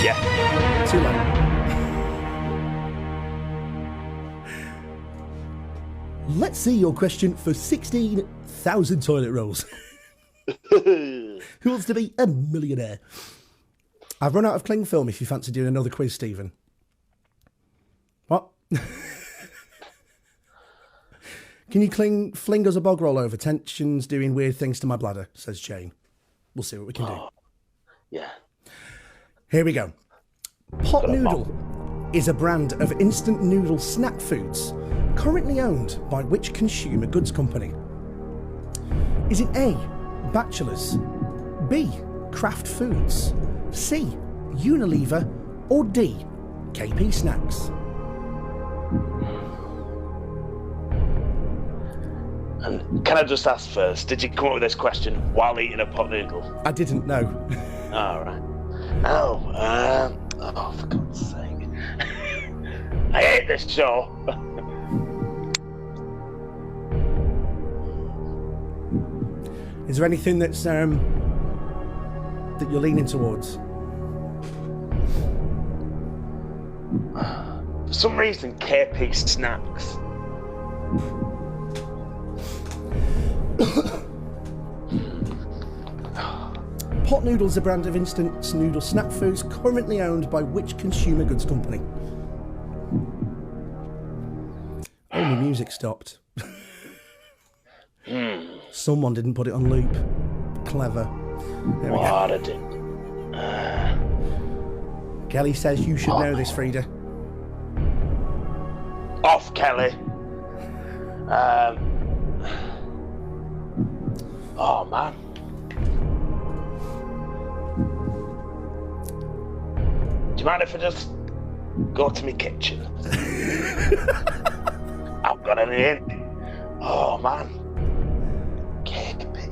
Yes. Too late. Let's see your question for 16,000 toilet rolls. Who wants to be a millionaire? I've run out of cling film if you fancy doing another quiz, Stephen. What? Can you fling us a bog roll over? Tension's doing weird things to my bladder, says Jane. We'll see what we can do. Yeah. Here we go. Pot Noodle is a brand of instant noodle snack foods currently owned by which consumer goods company? Is it A, Batchelors, B, Kraft Foods, C, Unilever, or D, KP Snacks? And can I just ask first, did you come up with this question while eating a pot noodle? I didn't know. All right. Oh, for God's sake. I hate this show. Is there anything that's that you're leaning towards? For some reason, KP Snacks. Pot Noodle is a brand of instant noodle snack foods currently owned by which consumer goods company? Oh, my music stopped. Someone didn't put it on loop. Clever. There we What go. I did. Kelly says you should know this, Freda. Off, Kelly. Oh, man. Do you mind if I just go to my kitchen? I've got an in. Oh, man. Keep it.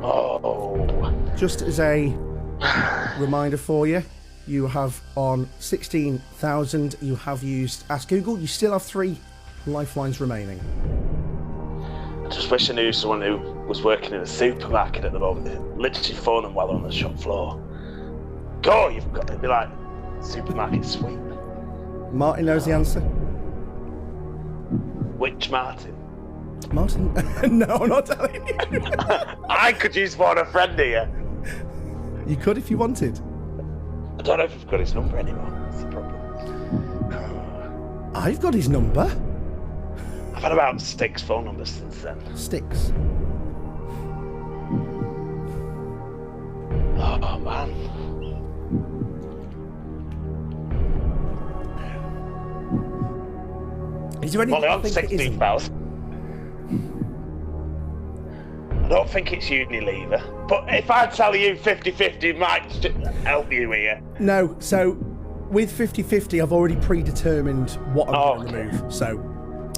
Oh. Just as a reminder for you, you have on 16,000, you have used Ask Google. You still have 3 lifelines remaining. I just wish I knew someone who was working in a supermarket at the moment. Literally phone them while they're on the shop floor. Go, you've got to be like supermarket sweep. Martin knows the answer. Which Martin? Martin? No, I'm not telling you. I could use phone a friend here. You could if you wanted. I don't know if I've got his number anymore. That's the problem. I've got his number. I've had about 6 phone numbers since then. Sticks. Oh, man. Is there anything Only you on think it isn't? 16,000. I don't think it's Unilever. But if I tell you 50-50, it might help you here. No, so with 50-50, I've already predetermined what I'm going to okay. remove, so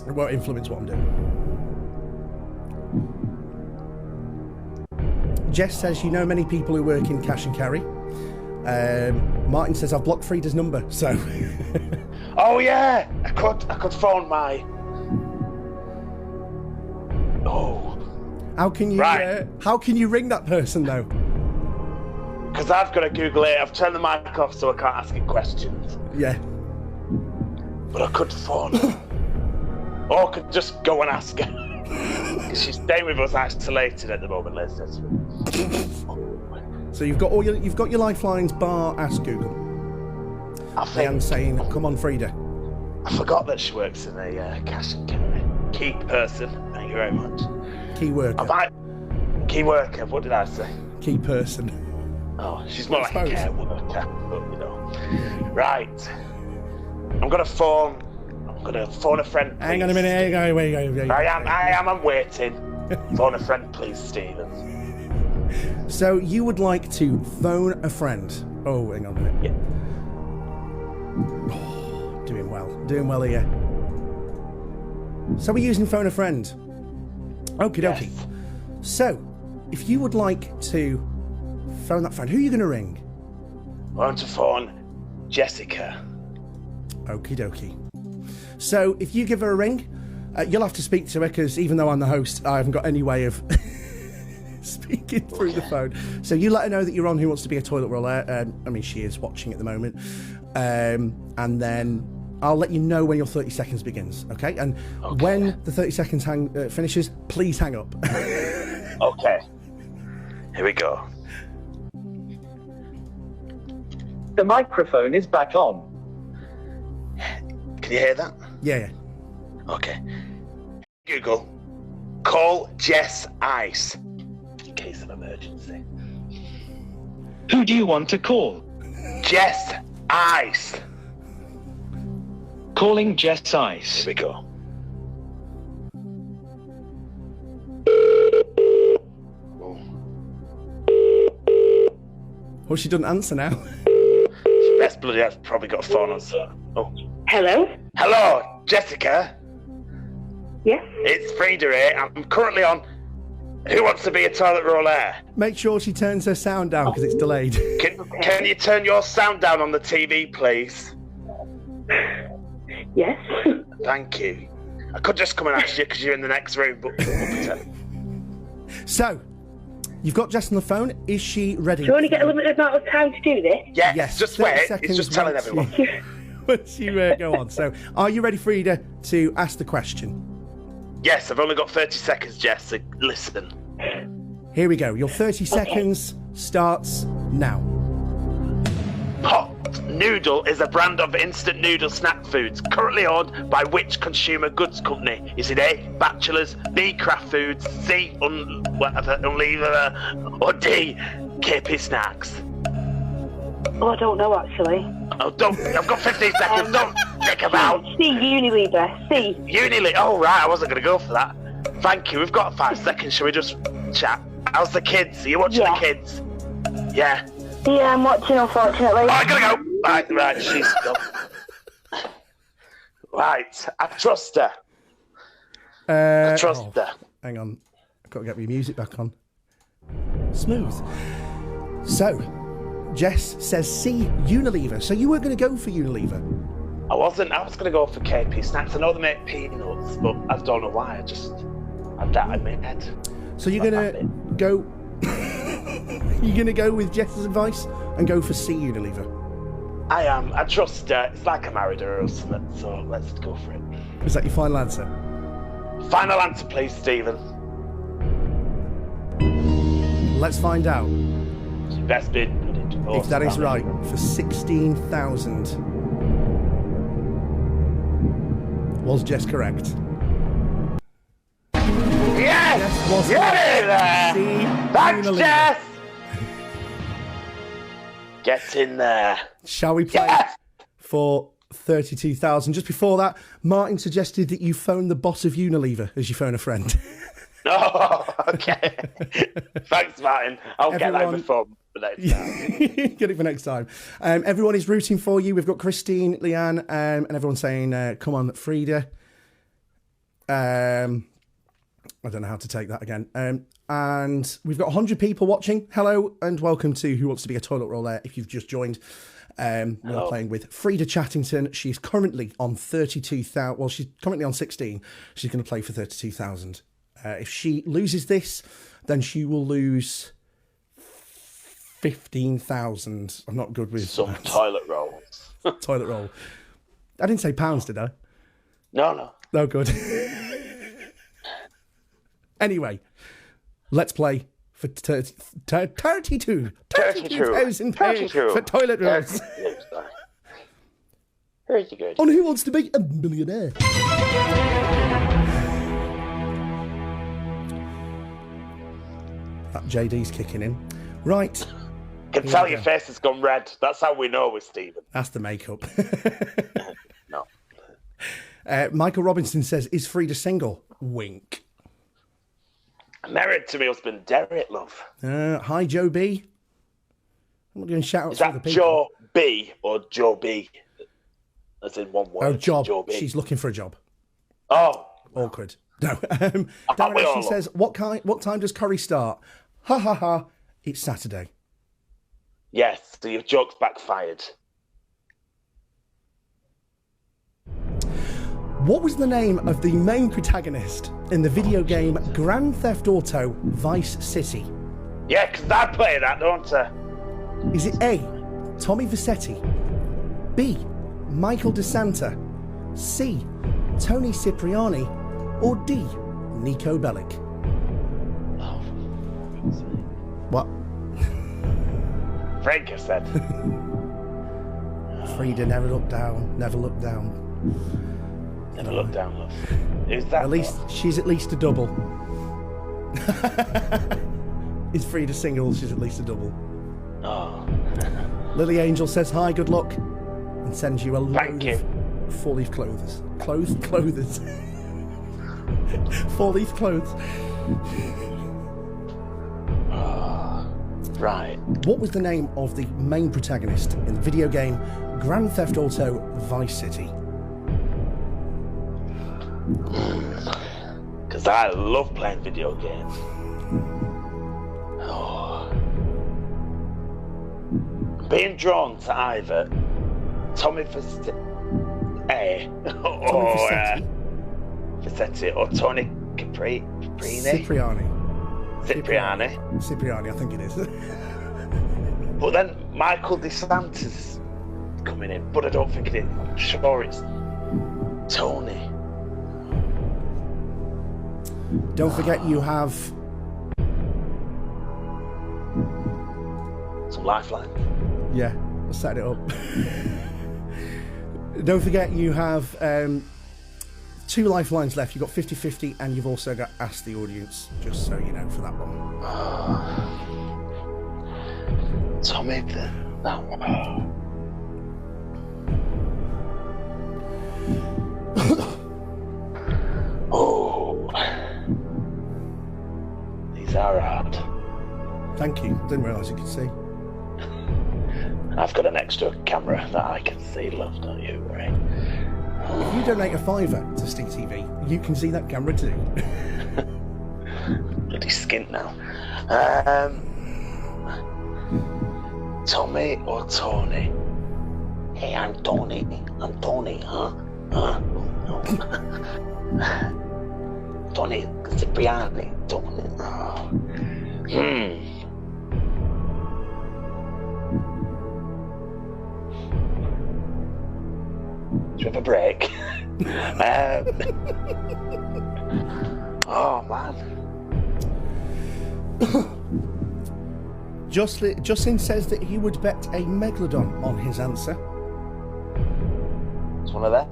it won't influence what I'm doing. Jess says you know many people who work in cash and carry. Martin says I've blocked Freda's number, so... Oh yeah, I could phone my... Oh. How can you ring that person though? Because I've got to Google it. I've turned the mic off so I can't ask it questions. Yeah. But I could phone her. Or I could just go and ask her. Because she's staying with us isolated at the moment, listeners. So you've got your lifelines bar Ask Google. I And think saying, come on, Freda. I forgot that she works in a cash and carry. Key person. Thank you very much. Key worker. Key worker. What did I say? Key person. Oh, she's more like a suppose. care worker, but you know. Right. I'm gonna phone a friend, please. Hang on a minute. Wait. I am. I'm waiting. Phone a friend, please, Stephen. So you would like to phone a friend? Oh, hang on a minute. Yeah. Oh, doing well here. So we're using phone a friend. Okie dokie. Yes. So, if you would like to phone that friend, who are you going to ring? I want to phone Jessica. Okie dokie. So, if you give her a ring, you'll have to speak to her because even though I'm the host, I haven't got any way of speaking through the phone. So you let her know that you're on Who Wants to Be a Toilet Roll-aire. I mean, she is watching at the moment. And then I'll let you know when your 30 seconds begins, okay? And when the 30 seconds finishes, please hang up. Okay. Here we go. The microphone is back on. Can you hear that? Yeah. Okay. Google, call Jess Ice in case of emergency. Who do you want to call? Jess Ice. Calling Jess Ice. Here we go. Well, she doesn't answer now. Best bloody I've probably got a phone on, so. Oh. Hello? Hello, Jessica. Yes? It's Freda here. I'm currently on Who Wants to Be a Toilet Roll-aire. Make sure she turns her sound down because it's delayed. Can you turn your sound down on the TV, please? Yes? Thank you. I could just come and ask you because you're in the next room, but we'll pretend. So, you've got Jess on the phone. Is she ready? Do you only get a limited amount of time to do this? Yes, just 30 wait. It's seconds just telling once everyone. Once you go on. So, are you ready, Freda, to ask the question? Yes, I've only got 30 seconds, Jess, so listen. Here we go. Your 30 seconds starts now. Pot Noodle is a brand of instant noodle snack foods currently owned by which consumer goods company? Is it A, Bachelors, B, Kraft Foods, C, Unilever, or D, KP Snacks? Oh, I don't know actually. Oh, don't! I've got 15 seconds. Don't think about. C, Unilever. C. Unilever. Oh, right. I wasn't going to go for that. Thank you. We've got 5 seconds. Shall we just chat? How's the kids? Are you watching the kids? Yeah. Yeah, I'm watching, unfortunately. Oh, I gotta go. Right. She's gone. Right. I trust her. I trust her. Hang on. I've got to get my music back on. Smooth. So, Jess says C, Unilever. So you weren't going to go for Unilever? I wasn't. I was going to go for KP Snacks. I know they make peanuts, but I don't know why. I've that in my head. So you're going to go... You're going to go with Jess's advice and go for C, Unilever? I am. I trust her. It's like I married her or something, so let's go for it. Is that your final answer? Final answer, please, Stephen. Let's find out. Best bid. If that is right, for 16,000. Was Jess correct? Yes! Jess was Get in there! C, Thanks, Unilever. Jess! Get in there. Shall we play for 32,000? Just before that, Martin suggested that you phone the boss of Unilever as you phone a friend. Oh, okay. Thanks, Martin. I'll get that before the next time. Get it for next time. Everyone is rooting for you. We've got Christine, Leanne, and everyone saying, come on, Freda. I don't know how to take that again. And we've got 100 people watching. Hello and welcome to Who Wants to Be a Toilet Roll-aire if you've just joined. We're playing with Freda Chattington. She's currently on 32,000. Well, she's currently on 16. She's going to play for 32,000. If she loses this, then she will lose 15,000. I'm not good with some toilet rolls. Toilet roll. I didn't say pounds, did I? No. No, good. Anyway, let's play for 32,000 pounds for toilet rolls. Very good. On Who Wants to Be a Millionaire? That JD's kicking in. Right. Can tell your face has gone red. That's how we know with Stephen. That's the makeup. No. Michael Robinson says, is Freda single? Wink. I'm married to my husband, Derek, love. Hi, Joe B. I'm not doing shout-outs Is to the that people. Joe B or Joe B? As in one word. Oh, job. Joe B. She's looking for a job. Oh. Awkward. No. Darren actually says, what time does curry start? Ha ha ha. It's Saturday. Yes, so your joke's backfired. What was the name of the main protagonist in the video game Grand Theft Auto Vice City? Yeah, because I play that, don't I? Is it A, Tommy Vercetti, B, Michael DeSanta, C, Tony Cipriani, or D, Nico Bellic? Oh, What? Frank said. Freda, never look down, never look down. Never look down, love. Who's that? At least she's at least a double. Is Freda single? She's at least a double. Oh. Lily Angel says hi, good luck, and sends you a load of four-leaf clothes. Clothes? 4-leaf clothes. Right. What was the name of the main protagonist in the video game Grand Theft Auto Vice City? Because I love playing video games. Oh. Being drawn to either Tommy Vercetti or Tony Cipriani, I think it is. But then Michael DeSantis coming in, but I don't think it is. I'm sure it's Tony. Don't forget you have some lifeline. Yeah, setting it up. Don't forget you have 2 lifelines left. You've got 50-50 and you've also got Ask the Audience, just so you know, for that one. Tommy, that one. Oh, these are hard. Thank you. Didn't realise you could see. I've got an extra camera that I can see, love, don't you worry. If you donate a £5 to STEtv, you can see that camera too. Bloody skint now. Tommy or Tony? Hey, I'm Tony. I'm Tony, huh? Tony Cipriani. Tony. Do you have a break? Oh, man. Justin says that he would bet a Megalodon on his answer. It's one of them.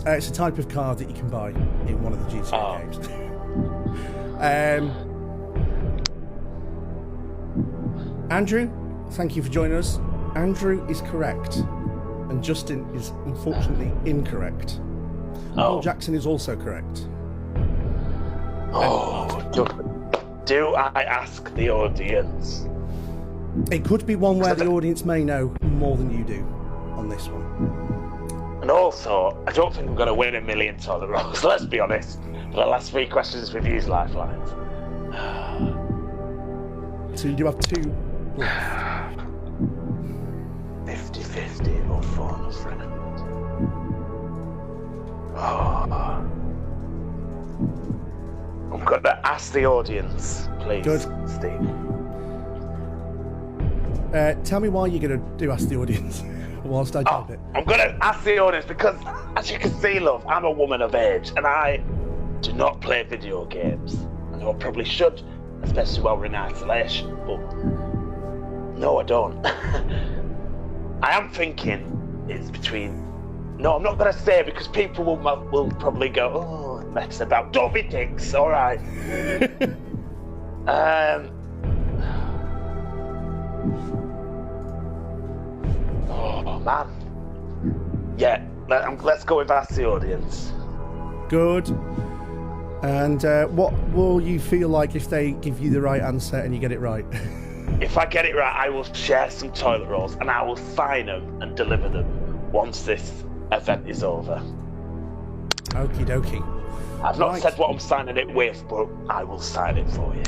It's a type of card that you can buy in one of the GTA games. Andrew, thank you for joining us. Andrew is correct, and Justin is unfortunately incorrect. Paul Jackson is also correct. Do I ask the audience? It could be one where the audience may know more than you do on this one. And also, I don't think I'm going to win $1 million toilet rolls, let's be honest. For the last 3 questions, we've used lifelines. So you do have 2 left. 50-50 or phone a friend. I'm going to ask the audience, please. Good. Steve. Tell me why you're going to do Ask the Audience whilst I type it. I'm going to ask the audience because, as you can see, love, I'm a woman of age and I do not play video games. I know I probably should, especially while we're in isolation, but no, I don't. I am thinking it's between... No, I'm not going to say because people will probably go, oh, mess about. Don't be dicks, all right. Oh, man. Yeah, let's go with Ask the Audience. Good. And what will you feel like if they give you the right answer and you get it right? If I get it right, I will share some toilet rolls and I will sign them and deliver them once this event is over. Okie dokie. I've not said what I'm signing it with, but I will sign it for you.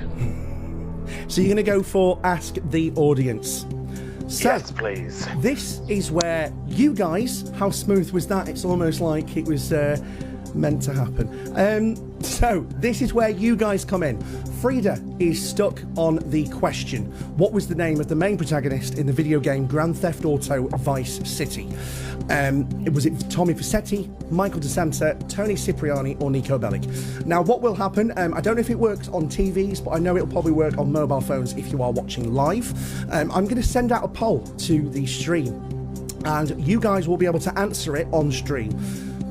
So you're going to go for Ask the Audience. So, yes, please. This is where you guys, how smooth was that? It's almost like it was meant to happen. So this is where you guys come in. Freda is stuck on the question: what was the name of the main protagonist in the video game Grand Theft Auto Vice City? Was it Tommy Vercetti, Michael DeSanta, Tony Cipriani, or Nico Bellic? Now, what will happen, I don't know if it works on TVs, but I know it'll probably work on mobile phones if you are watching live. I'm going to send out a poll to the stream, and you guys will be able to answer it on stream.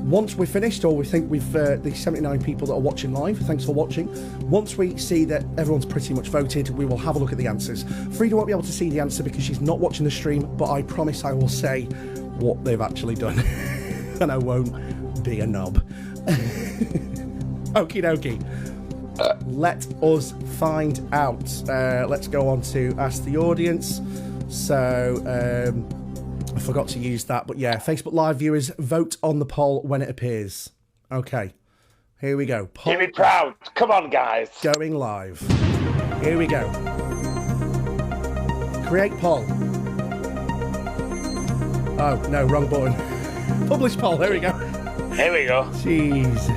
Once we're finished, or we think we've the 79 people that are watching live, thanks for watching. Once we see that everyone's pretty much voted, we will have a look at the answers. Freda won't be able to see the answer because she's not watching the stream, but I promise I will say what they've actually done. And I won't be a knob. Okie dokie. Let us find out. Let's go on to Ask the Audience. So, I forgot to use that, but yeah, Facebook Live viewers, vote on the poll when it appears. Okay, here we go. Poll. Give me proud. Come on, guys. Going live. Here we go. Create poll. Oh, no, wrong button. Publish poll, there we go. Here we go. Jesus.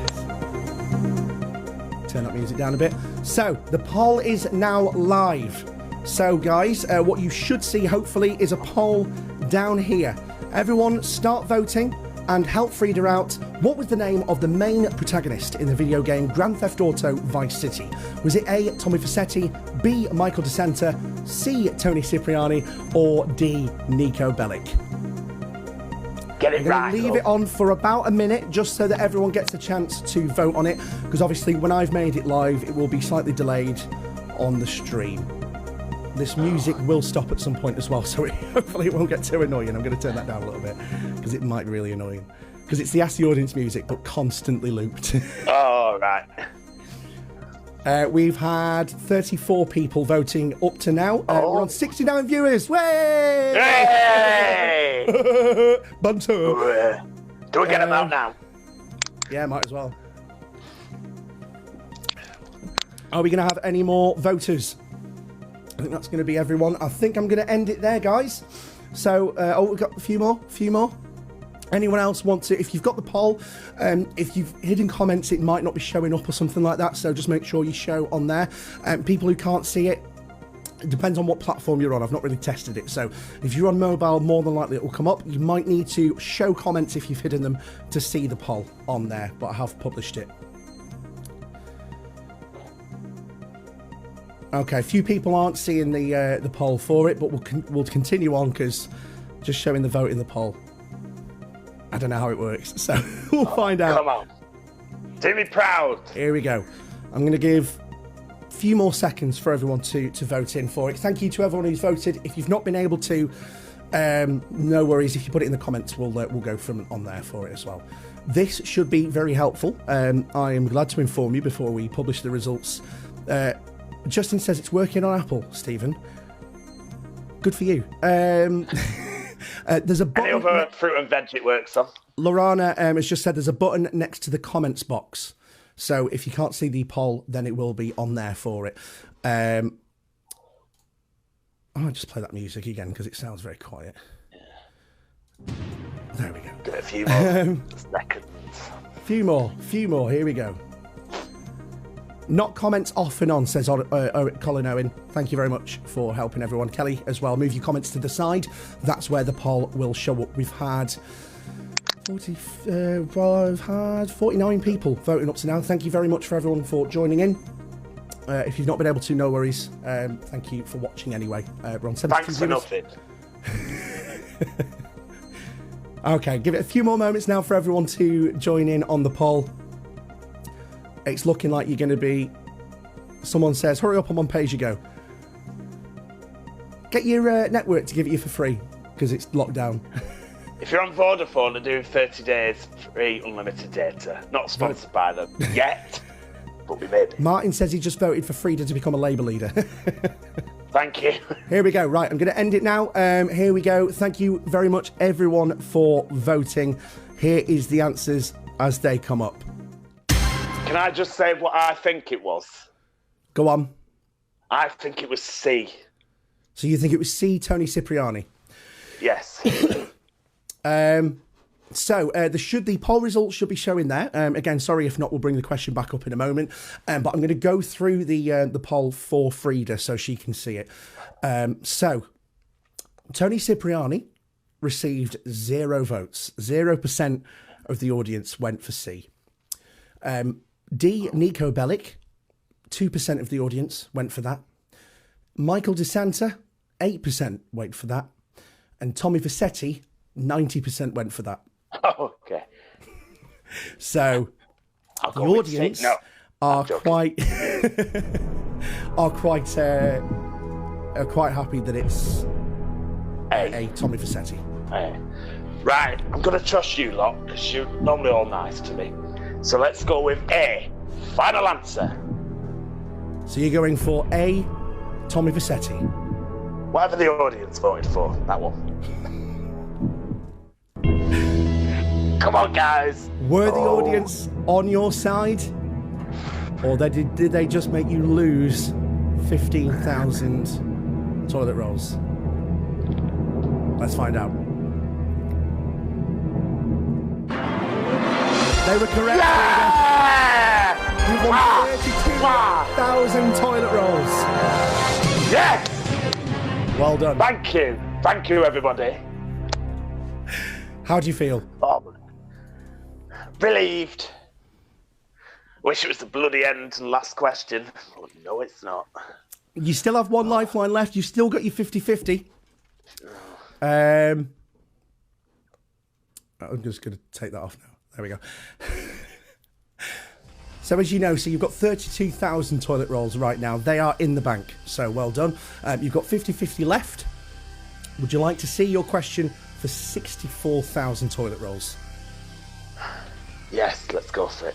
Turn that music down a bit. So, the poll is now live. So, guys, what you should see, hopefully, is a poll down here. Everyone, start voting. and help Freda out. What was the name of the main protagonist in the video game Grand Theft Auto Vice City? Was it A, Tommy Vercetti, B, Michael DeSanta, C, Tony Cipriani, or D, Nico Bellic? Get it I'm going to leave it on for about a minute just so that everyone gets a chance to vote on it, because obviously when I've made it live it will be slightly delayed on the stream. This music will stop at some point as well, so hopefully it won't get too annoying. I'm going to turn that down a little bit because it might be really annoying, because it's the Ask the Audience music but constantly looped. Oh, right. We've had 34 people voting up to now. We're on 69 viewers. Way! Hey! Bunter. Do we get them out now? Yeah, might as well. Are we going to have any more voters? I think that's going to be everyone. I think I'm going to end it there, guys. So, we've got a few more. Anyone else want to, if you've got the poll, if you've hidden comments, it might not be showing up or something like that, so just make sure you show on there. People who can't see it, it depends on what platform you're on. I've not really tested it, so if you're on mobile, more than likely it will come up. You might need to show comments if you've hidden them to see the poll on there, but I have published it. Okay, a few people aren't seeing the poll for it, but we'll continue on because just showing the vote in the poll. I don't know how it works, so we'll find out. Come on. Do me proud. Here we go. I'm going to give a few more seconds for everyone to vote in for it. Thank you to everyone who's voted. If you've not been able to, no worries. If you put it in the comments, we'll go from on there for it as well. This should be very helpful. I am glad to inform you before we publish the results. Justin says it's working on Apple, Stephen. Good for you. There's a button. Any other fruit and veg it works on? Lorana has just said there's a button next to the comments box. So if you can't see the poll, then it will be on there for it. I'll just play that music again because it sounds very quiet. Yeah. There we go. Get a few more seconds. Few more. Here we go. Not comments off and on, says Colin Owen. Thank you very much for helping everyone. Kelly as well. Move your comments to the side. That's where the poll will show up. We've had 49 people voting up to now. Thank you very much for everyone for joining in. If you've not been able to, no worries. Thank you for watching anyway. We're on 72 Thanks for nothing. Okay, give it a few more moments now for everyone to join in on the poll. It's looking like you're going to be... Someone says, hurry up, I'm on pay-as-you-go. Get your network to give it you for free, because it's locked down. If you're on Vodafone, they do 30 days free unlimited data. Not sponsored by them yet, but we may be. Martin says he just voted for Freda to become a Labour leader. Thank you. Here we go. Right, I'm going to end it now. Here we go. Thank you very much, everyone, for voting. Here is the answers as they come up. Can I just say what I think it was? Go on. I think it was C. So you think it was C, Tony Cipriani? Yes. So the poll results should be showing there. Again, sorry if not, we'll bring the question back up in a moment. But I'm going to go through the poll for Freda so she can see it. So Tony Cipriani received 0 votes. 0% of the audience went for C. D, Nico Bellic, 2% of the audience went for that. Michael DeSanta, 8% went for that. And Tommy Vercetti, 90% went for that. Oh, okay. So the audience are quite happy that it's a Tommy Vercetti. Right, I'm going to trust you lot because you're normally all nice to me. So let's go with A. Final answer. So you're going for A, Tommy Vercetti. Whatever the audience voted for, that one. Come on, guys. Were the audience on your side? Or did they just make you lose 15,000 toilet rolls? Let's find out. They were correct. Yeah! You won 32,000 toilet rolls. Yes! Well done. Thank you. Thank you, everybody. How do you feel? Relieved. Wish it was the bloody end and last question. Oh, no, it's not. You still have one lifeline left. You've still got your 50-50. I'm just going to take that off now. There we go. So as you know, you've got 32,000 toilet rolls right now. They are in the bank, so well done. You've got 50-50 left. Would you like to see your question for 64,000 toilet rolls? Yes, let's go for it.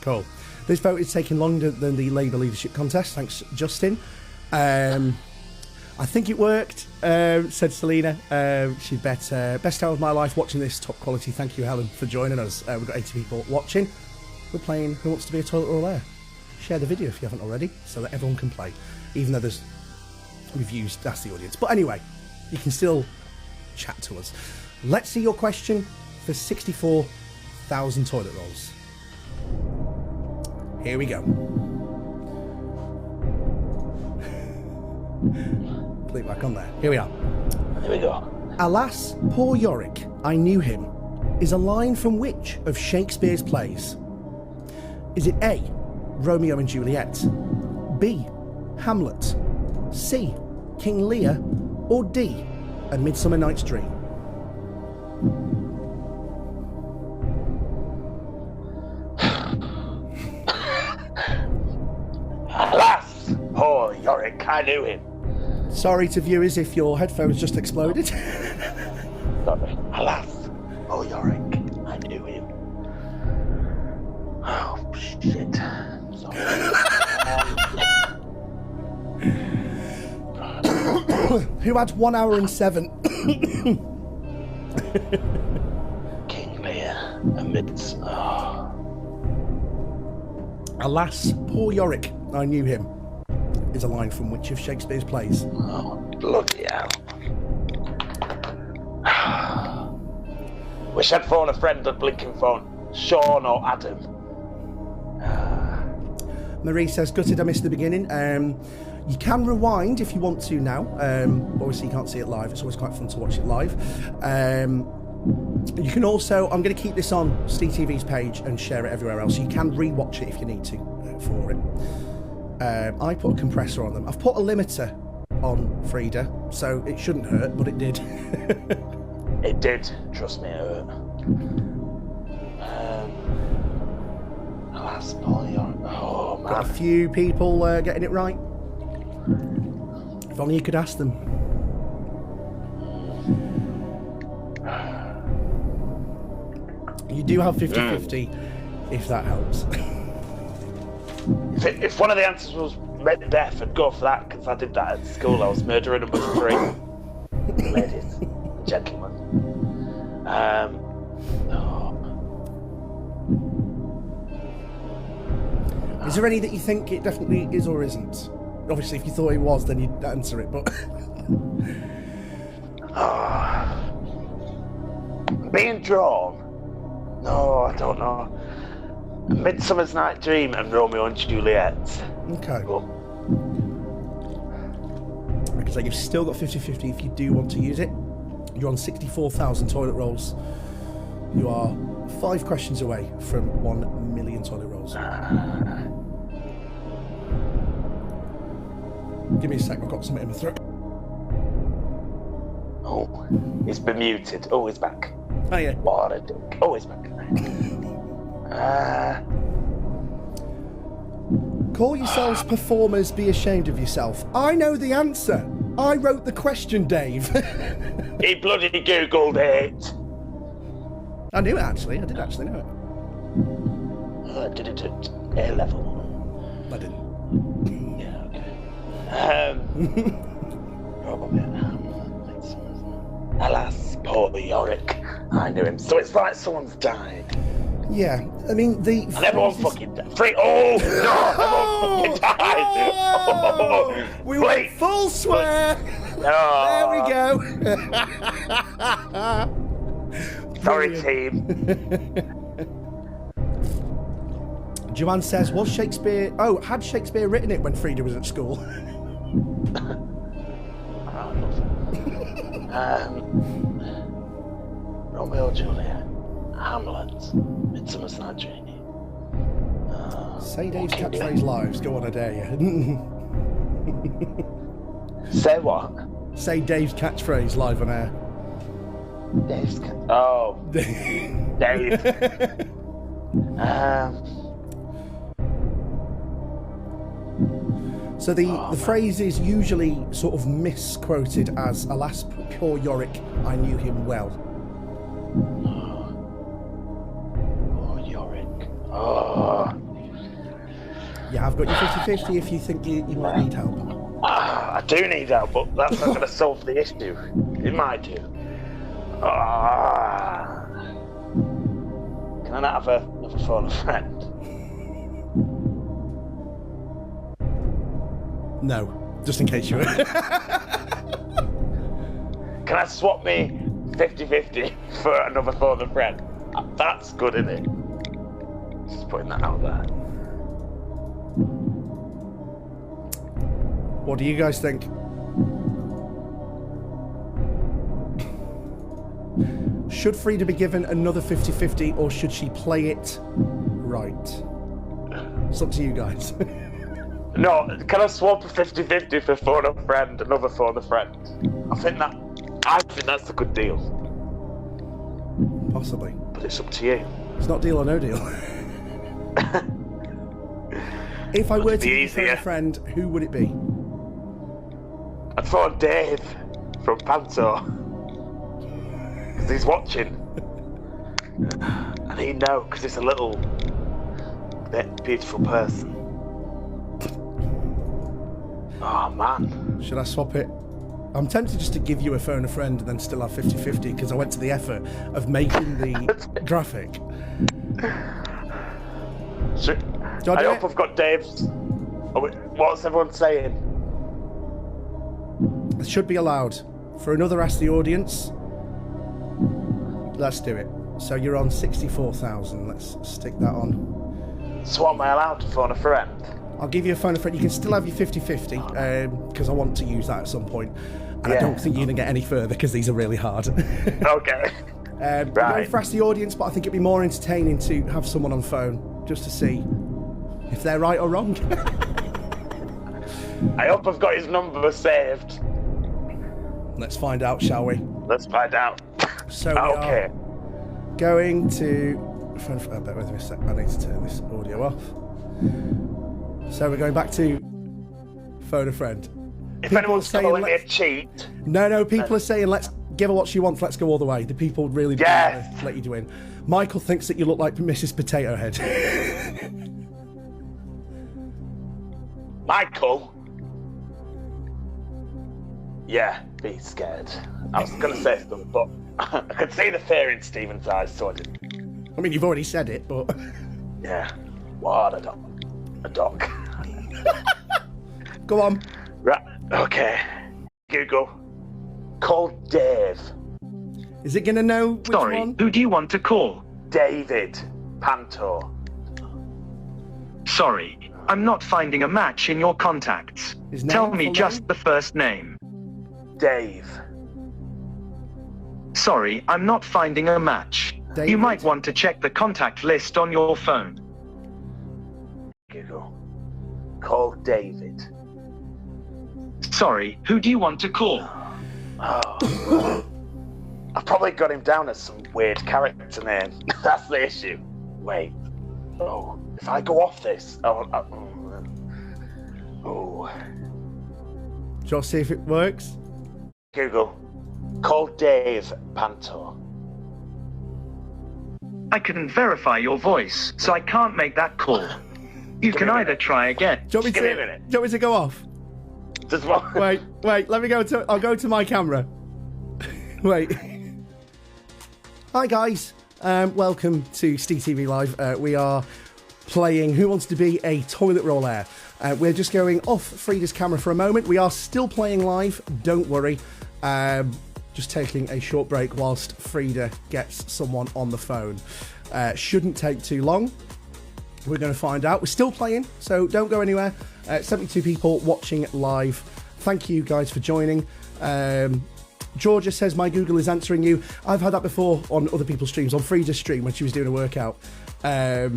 Cool. This vote is taking longer than the Labour leadership contest. Thanks, Justin. I think it worked, said Selena. She'd bet best hour of my life watching this, top quality. Thank you, Helen, for joining us. We've got 80 people watching. We're playing Who Wants to Be a Toilet Roll-aire. Share the video if you haven't already, so that everyone can play. Even though there's reviews, that's the audience. But anyway, you can still chat to us. Let's see your question for 64,000 toilet rolls. Here we go. Put it back on there. Here we are. Here we go. Alas, poor Yorick, I knew him, is a line from which of Shakespeare's plays? Is it A, Romeo and Juliet, B, Hamlet, C, King Lear, or D, A Midsummer Night's Dream? Alas, poor Yorick, I knew him. Sorry to viewers if your headphones just exploded. Sorry. Alas, poor Yorick, I knew him. Oh, shit. Sorry. Who had 1 hour and 7? King Lear amidst. Oh. Alas, poor Yorick, I knew him, is a line from which of Shakespeare's plays? Oh, bloody hell. Wish I'd phone a friend on blinking phone. Sean or Adam. Marie says, gutted I missed the beginning. You can rewind if you want to now. Obviously, you can't see it live. It's always quite fun to watch it live. You can also, I'm going to keep this on STETV's page and share it everywhere else. So you can re-watch it if you need to for it. I put a compressor on them. I've put a limiter on Freda, so it shouldn't hurt, but it did. It did. Trust me, it hurt. Alas, poor Yorick. Oh, man. Got a few people getting it right. If only you could ask them. You do have 50-50, if that helps. If one of the answers was Macbeth, I'd go for that, because I did that at school. I was murderer number 3. Ladies, gentlemen. Is there any that you think it definitely is or isn't? Obviously, if you thought it was, then you'd answer it, but... Being drawn? No, I don't know. A Midsummer's Night Dream and Romeo and Juliet. Okay. Well, Like I say, you've still got 50-50 if you do want to use it. You're on 64,000 toilet rolls. You are 5 questions away from 1 million toilet rolls. Give me a sec, I've got something in my throat. oh, he's been muted. Oh, he's back. Oh, yeah. What a dick. Oh, he's back. Call yourselves performers, be ashamed of yourself. I know the answer. I wrote the question, Dave. He bloody Googled it. I knew it, actually. I did actually know it. I did it at A level. I didn't. Yeah, okay. Alas, poor Yorick. I knew him. So it's like someone's died. Yeah, I mean, the... And everyone fucking died. Oh, no! Everyone fucking died! Oh, we went full swear! There we go! Sorry, team. Joanne says, was Shakespeare... Oh, had Shakespeare written it when Freda was at school? Romeo and Juliet. Hamlet. Midsummer's Night Dream. Say Dave's catchphrase lives. Go on, I dare you. Say what? Say Dave's catchphrase live on air. Dave's Dave. So the phrase is usually sort of misquoted as, "Alas, poor Yorick, I knew him well." Oh, Yorick. Oh. Yeah, I've got you 50-50 if you think you might need help. I do need help, but that's not going to solve the issue. It might do. Can I not have another phone a friend? No, just in case you were. Can I swap me 50-50 for another phone a friend? That's good, isn't it? Just putting that out there. What do you guys think? Should Freda be given another 50-50 or should she play it right? It's up to you guys. No, can I swap a 50-50 for phone a friend, another phone a friend? I think that's a good deal. Possibly. But it's up to you. It's not deal or no deal. If I were to be give phone a easier. friend, who would it be? I'd phone Dave from Panto. Because he's watching. And he'd know, because he's a little bit beautiful person. Oh, man. Should I swap it? I'm tempted just to give you a phone a friend and then still have 50-50 because I went to the effort of making the graphic. I hope I've got Dave's. What's everyone saying? It should be allowed. For another Ask the Audience, let's do it. So you're on 64,000. Let's stick that on. So am I allowed to phone a friend? I'll give you a phone a friend. You can still have your 50-50 because I want to use that at some point. And I don't think you're going to get any further because these are really hard. Okay. I'm going for Ask the Audience, but I think it'd be more entertaining to have someone on phone just to see if they're right or wrong. I hope I've got his number saved. Let's find out, shall we? Let's find out. So we are going to... Bear with me a sec. I need to turn this audio off. So we're going back to phone a friend. If People anyone's saying calling me a cheat... No, people are saying, let's give her what she wants, let's go all the way. The people really do want to let you do in. Michael thinks that you look like Mrs. Potato Head. Michael? Yeah, be scared. I was going to say something, but I could see the fear in Stephen's eyes, so I didn't. I mean, you've already said it, but... Yeah. What a dog. A dog. Go on. Right, okay. Google. Call Dave. Is it going to know which Sorry, one? who do you want to call? David. Panto. Sorry, I'm not finding a match in your contacts. His name, Tell me full just name? the first name. Dave. Sorry, I'm not finding a match. David? You might want to check the contact list on your phone. Google. Call David. Sorry, who do you want to call? Oh. I've probably got him down as some weird character name. That's the issue. Wait. Oh, if I go off this... Oh. Do you want to see if it works? Google. Call Dave Panto. I couldn't verify your voice, so I can't make that call. You can either try again. Do you want me Give me a minute. do you want me to go off? Just one. Wait, let me go to... I'll go to my camera. Wait. Hi, guys. Welcome to STEtv Live. We are playing Who Wants to Be a Toilet Roll-aire. We're just going off Freda's camera for a moment. We are still playing live, don't worry. Just taking a short break whilst Freda gets someone on the phone. Shouldn't take too long. We're going to find out. We're still playing, so don't go anywhere. 72 people watching live. Thank you guys for joining. Georgia says, my Google is answering you. I've had that before on other people's streams, on Freda's stream when she was doing a workout. I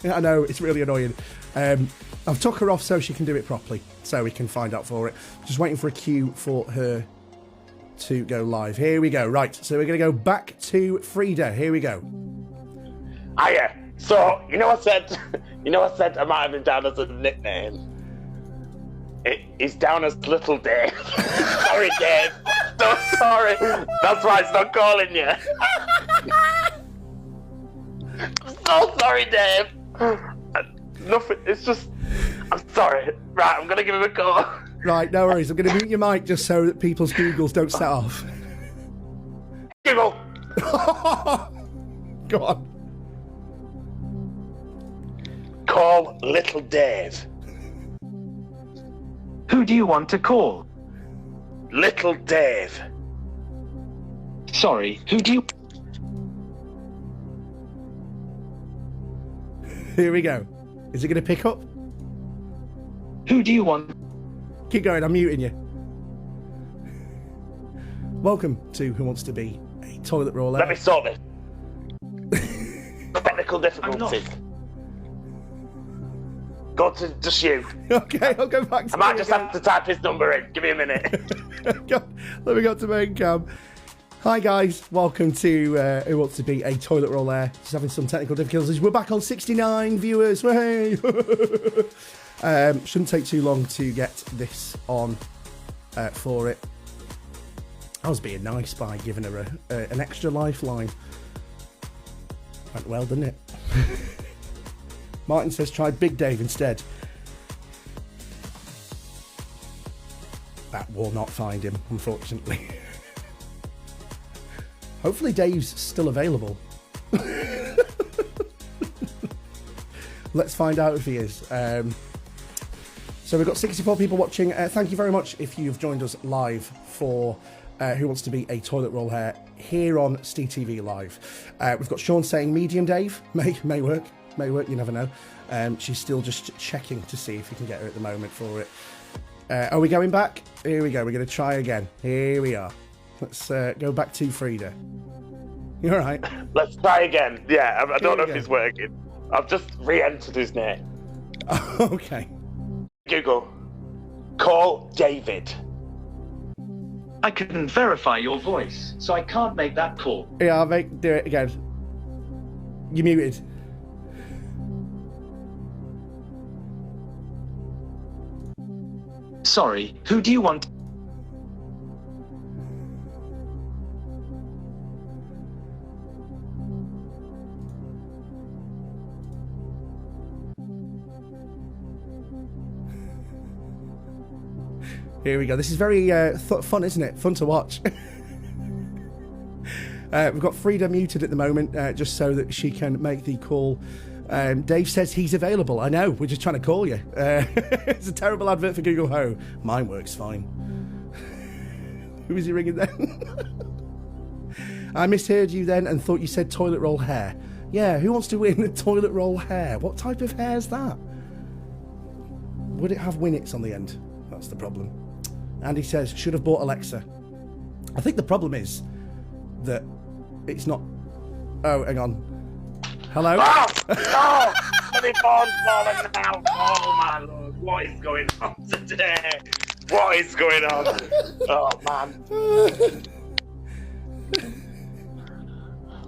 know, it's really annoying. I've took her off so she can do it properly, so we can find out for it. Just waiting for a cue for her to go live. Here we go. Right, so we're going to go back to Freda. Here we go. Hiya. So, you know I said I might have him down as a nickname. He's down as Little Dave. Sorry, Dave. So sorry. That's why it's not calling you. So sorry, Dave. Nothing. It's just. I'm sorry. Right, I'm gonna give him a call. Right, no worries. I'm going to mute your mic just so that people's Googles don't set off. Google. Go on. Call Little Dave. Who do you want to call? Little Dave. Sorry, who do you... Here we go. Is it going to pick up? Who do you want? Keep going, I'm muting you. Welcome to Who Wants to Be a Toilet Roll-aire. Let me solve it. Technical difficulties. Go to just you. Okay, I'll go back to I might just have to type his number in. Give me a minute. Let me go to main cam. Hi guys, welcome to Who Wants to Be a Toilet Roll-aire. Just having some technical difficulties. We're back on 69 viewers. Hey! Shouldn't take too long to get this on for it. I was being nice by giving her an extra lifeline. Went well, didn't it? Martin says try Big Dave instead. That will not find him, unfortunately. Hopefully Dave's still available. Let's find out if he is. So we've got 64 people watching. Thank you very much if you've joined us live for Who Wants to Be a Toilet Roll-aire here on STEtv Live. We've got Sean saying medium Dave. May work. May work, you never know. She's still just checking to see if we can get her at the moment for it. Are we going back? Here we go. We're going to try again. Here we are. Let's go back to Freda. You all right? Let's try again. Yeah, I don't know if go. it's working. I've just re-entered his name. Okay. Google. Call David. I couldn't verify your voice, so I can't make that call. Yeah, I'll do it again. You're muted. Sorry, who do you want? Here we go. This is very fun, isn't it? Fun to watch. We've got Freda muted at the moment, just so that she can make the call. Dave says he's available. I know, we're just trying to call you. It's a terrible advert for Google Home. Mine works fine. Who is he ringing then? I misheard you then and thought you said toilet roll hair. Yeah, who wants to win a toilet roll hair? What type of hair is that? Would it have winnets on the end? That's the problem. And he says, should have bought Alexa. I think the problem is that it's not... Oh, hang on. Hello? Oh! Oh! Bloody phone's falling now! Oh my lord, what is going on today? What is going on? Oh man.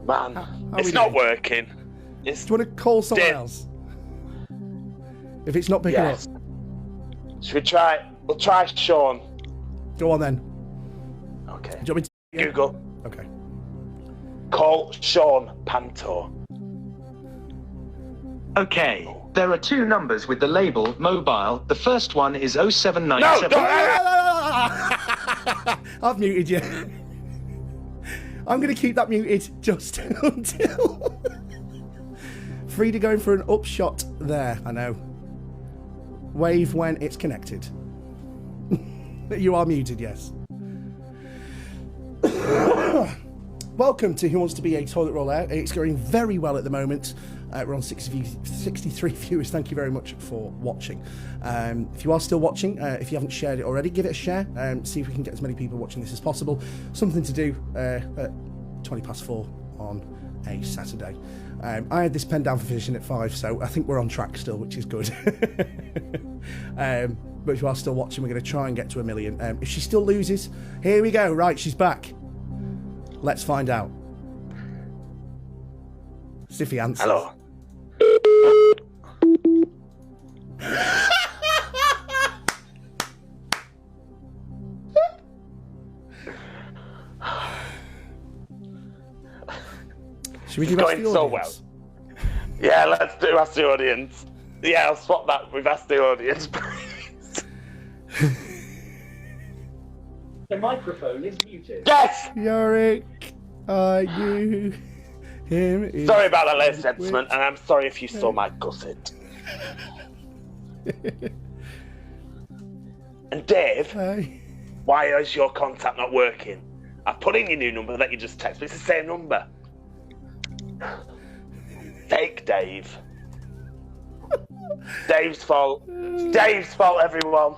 Man, How it's we not doing? working. It's Do you want to call someone else? If it's not picking up. yes. Should we try? We'll try Sean. Go on then. Okay. Do you want me to... yeah? Google. Okay. Call Sean Panto. Okay, there are two numbers with the label mobile. The first one is No! 0797. Don't! I've muted you. I'm going to keep that muted just until... Freda going for an upshot there, I know. Wave when it's connected. You are muted, yes. welcome to Who Wants to Be a Toilet Roll-aire. It's going very well at the moment. We're on 63 viewers. Thank you very much for watching. If you are still watching, if you haven't shared it already, give it a share. See if we can get as many people watching this as possible. Something to do at 4:20 on a Saturday. I had this pen down for finishing at 5, so I think we're on track still, which is good. But if you are still watching, we're going to try and get to 1 million. If she still loses, here we go. Right, she's back. Let's find out. See if he answers. Hello. Should we do It's Ask going the so Audience? well. Yeah, let's do Ask the Audience. Yeah, I'll swap that with Ask the Audience, please. The microphone is muted. Yes! Yorick, are you him? Sorry about that, ladies and gentlemen, and I'm sorry if you saw my gusset. And Dave, why is your contact not working? I put in your new number that you just texted, but it's the same number. Fake Dave. Dave's fault. It's Dave's fault, everyone.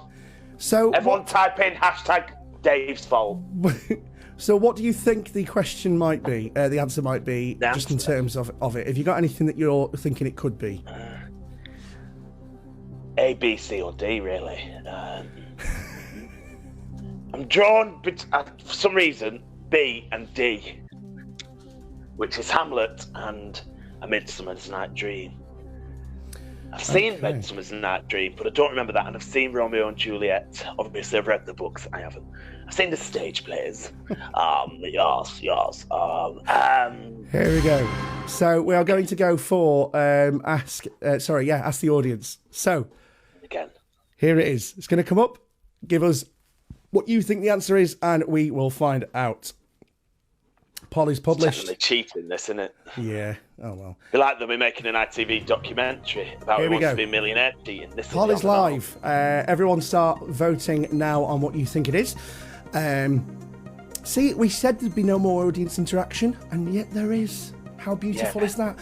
So Everyone type in hashtag Dave's fault. So what do you think the question might be? The answer might be, The just in answer? terms of it. Have you got anything that you're thinking it could be? A, B, C, or D, really. I'm drawn, for some reason, B and D, which is Hamlet and A Midsummer's Night Dream. I've seen Okay. Midsummer's Night Dream, but I don't remember that, and I've seen Romeo and Juliet. Obviously, I've read the books. I haven't. I've seen the stage plays. Yes. Here we go. So we are going to go for ask the audience. So Again. here it is. It's going to come up. Give us what you think the answer is, and we will find out. Polly's published. Definitely cheating, this, isn't it? Yeah. Oh well. Be like they'll be making an ITV documentary about Here who we wants go. to be a millionaire cheating. This Polly's is the on and live. Everyone start voting now on what you think it is. See, we said there'd be no more audience interaction, and yet there is. How beautiful is that?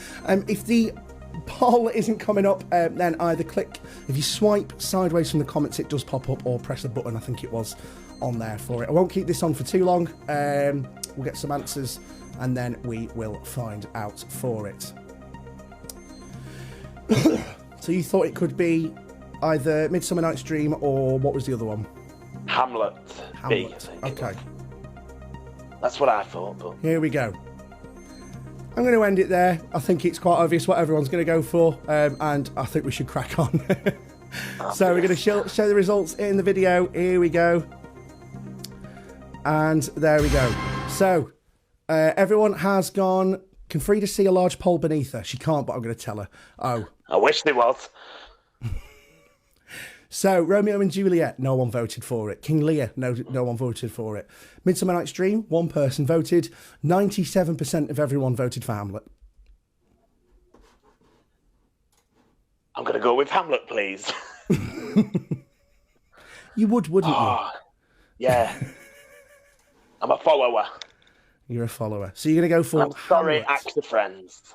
If the poll isn't coming up, then either click, if you swipe sideways from the comments, it does pop up, or press the button, I think it was, on there for it. I won't keep this on for too long. We'll get some answers, and then we will find out for it. So you thought it could be either Midsummer Night's Dream, or what was the other one? Hamlet. B, I Hamlet. think. Okay. That's what I thought, but Here we go. I'm going to end it there. I think it's quite obvious what everyone's going to go for, and I think we should crack on. So we're going to show the results in the video. Here we go. And there we go. So everyone has gone. Can Freda see a large pole beneath her? She can't, but I'm going to tell her. Oh. I wish there was. So, Romeo and Juliet, no one voted for it. King Lear, no one voted for it. Midsummer Night's Dream, one person voted. 97% of everyone voted for Hamlet. I'm going to go with Hamlet, please. You would, wouldn't you? Yeah. I'm a follower. You're a follower. So you're going to go for I'm sorry, Hamlet. actor friends.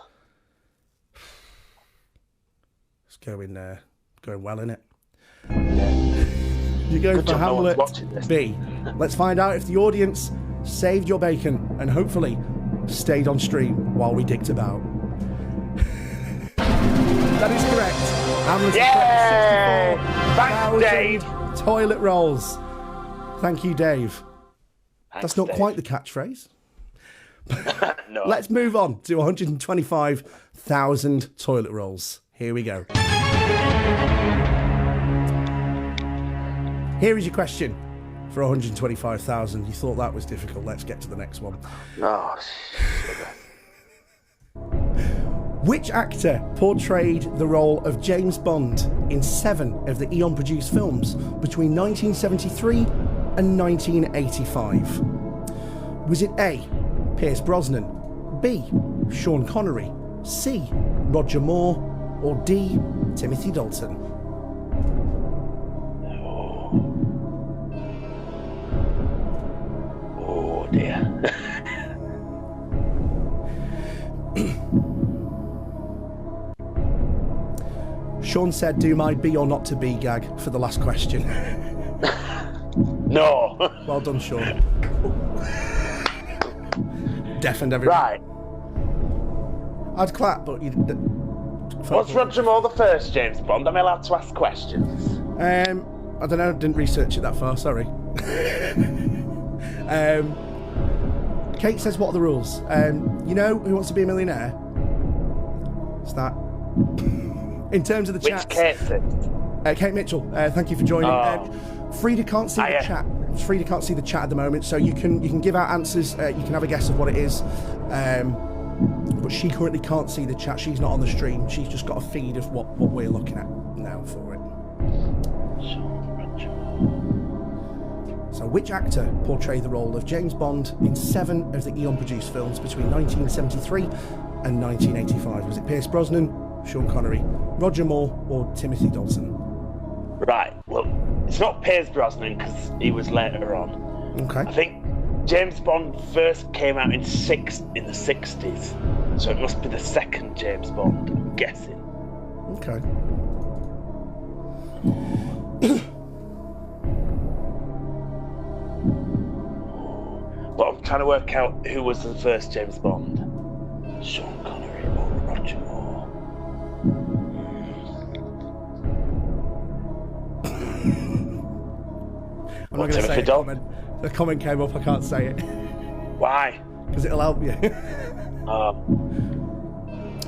It's going well, innit? You're going Good for job no one's Hamlet watching this. B. Let's find out if the audience saved your bacon and hopefully stayed on stream while we digged about. That is correct. Hamlet Yay! is Thanks, Dave. 64,000 toilet rolls. Thank you, Dave. That's not Dave. quite the catchphrase. No. Let's move on to 125,000 toilet rolls. Here we go. Here is your question for 125,000. You thought that was difficult. Let's get to the next one. Oh, sugar. Which actor portrayed the role of James Bond in 7 of the Eon-produced films between 1973 and 1985? Was it A, Pierce Brosnan, B, Sean Connery, C, Roger Moore, or D, Timothy Dalton? Oh dear. Sean said, do my be or not to be gag for the last question. No. Well done, Sean. Deafened everybody. Right. I'd clap, but you... Was Roger Moore the first James Bond? Am I allowed to ask questions? I don't know, didn't research it that far, sorry. Kate says, what are the rules? You know Who Wants to Be a Millionaire? It's that. In terms of the chat. Which Kate said? Kate Mitchell, thank you for joining. Freda can't see the chat. Freda can't see the chat at the moment, so you can give out answers. You can have a guess of what it is. But she currently can't see the chat. She's not on the stream. She's just got a feed of what we're looking at now for it. So, which actor portrayed the role of James Bond in 7 of the Eon-produced films between 1973 and 1985? Was it Pierce Brosnan, Sean Connery, Roger Moore, or Timothy Dalton? Right. Well, it's not Pierce Brosnan because he was later on. Okay. I think James Bond first came out in the 60s, so it must be the second James Bond, I'm guessing. Okay. But I'm trying to work out who was the first James Bond. Sean Connery or Roger Moore. I'm not going to say a comment. The comment came up, I can't say it. Why? Because it'll help you.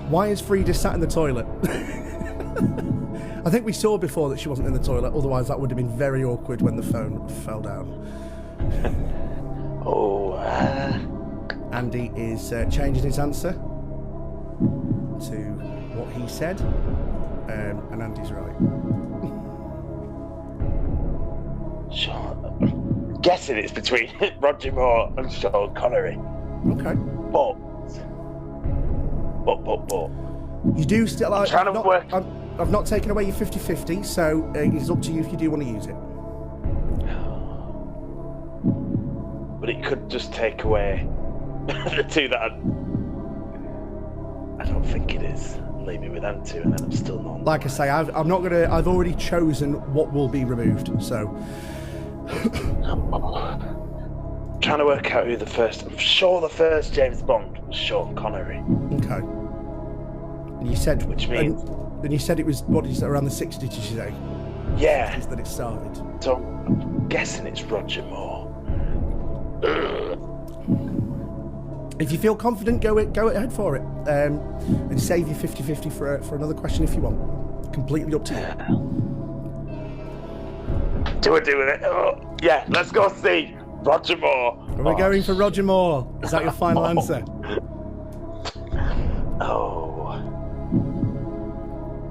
Why is Freda sat in the toilet? I think we saw before that she wasn't in the toilet, otherwise that would have been very awkward when the phone fell down. Andy is changing his answer to what he said, and Andy's right. I'm guessing it's between Roger Moore and Sean Connery. Okay. But. You do still... I'm trying to work... I've not taken away your 50-50, so it's up to you if you do want to use it. But it could just take away the two that I don't think it is. Leave me with them two, and then I'm still not. Like I say, I'm not gonna. I've already chosen what will be removed. So, trying to work out who the first. I'm sure the first James Bond was Sean Connery. Okay. And you said, which means. And you said it was what is it, around the 60s? Did you say? Yeah. That it started. So I'm guessing it's Roger Moore. If you feel confident, go ahead for it, and save your 50-50 for another question if you want. Completely up to you. Do I do it? Oh, yeah, let's go see Roger Moore. Are we going for Roger Moore? Is that your final answer? Oh.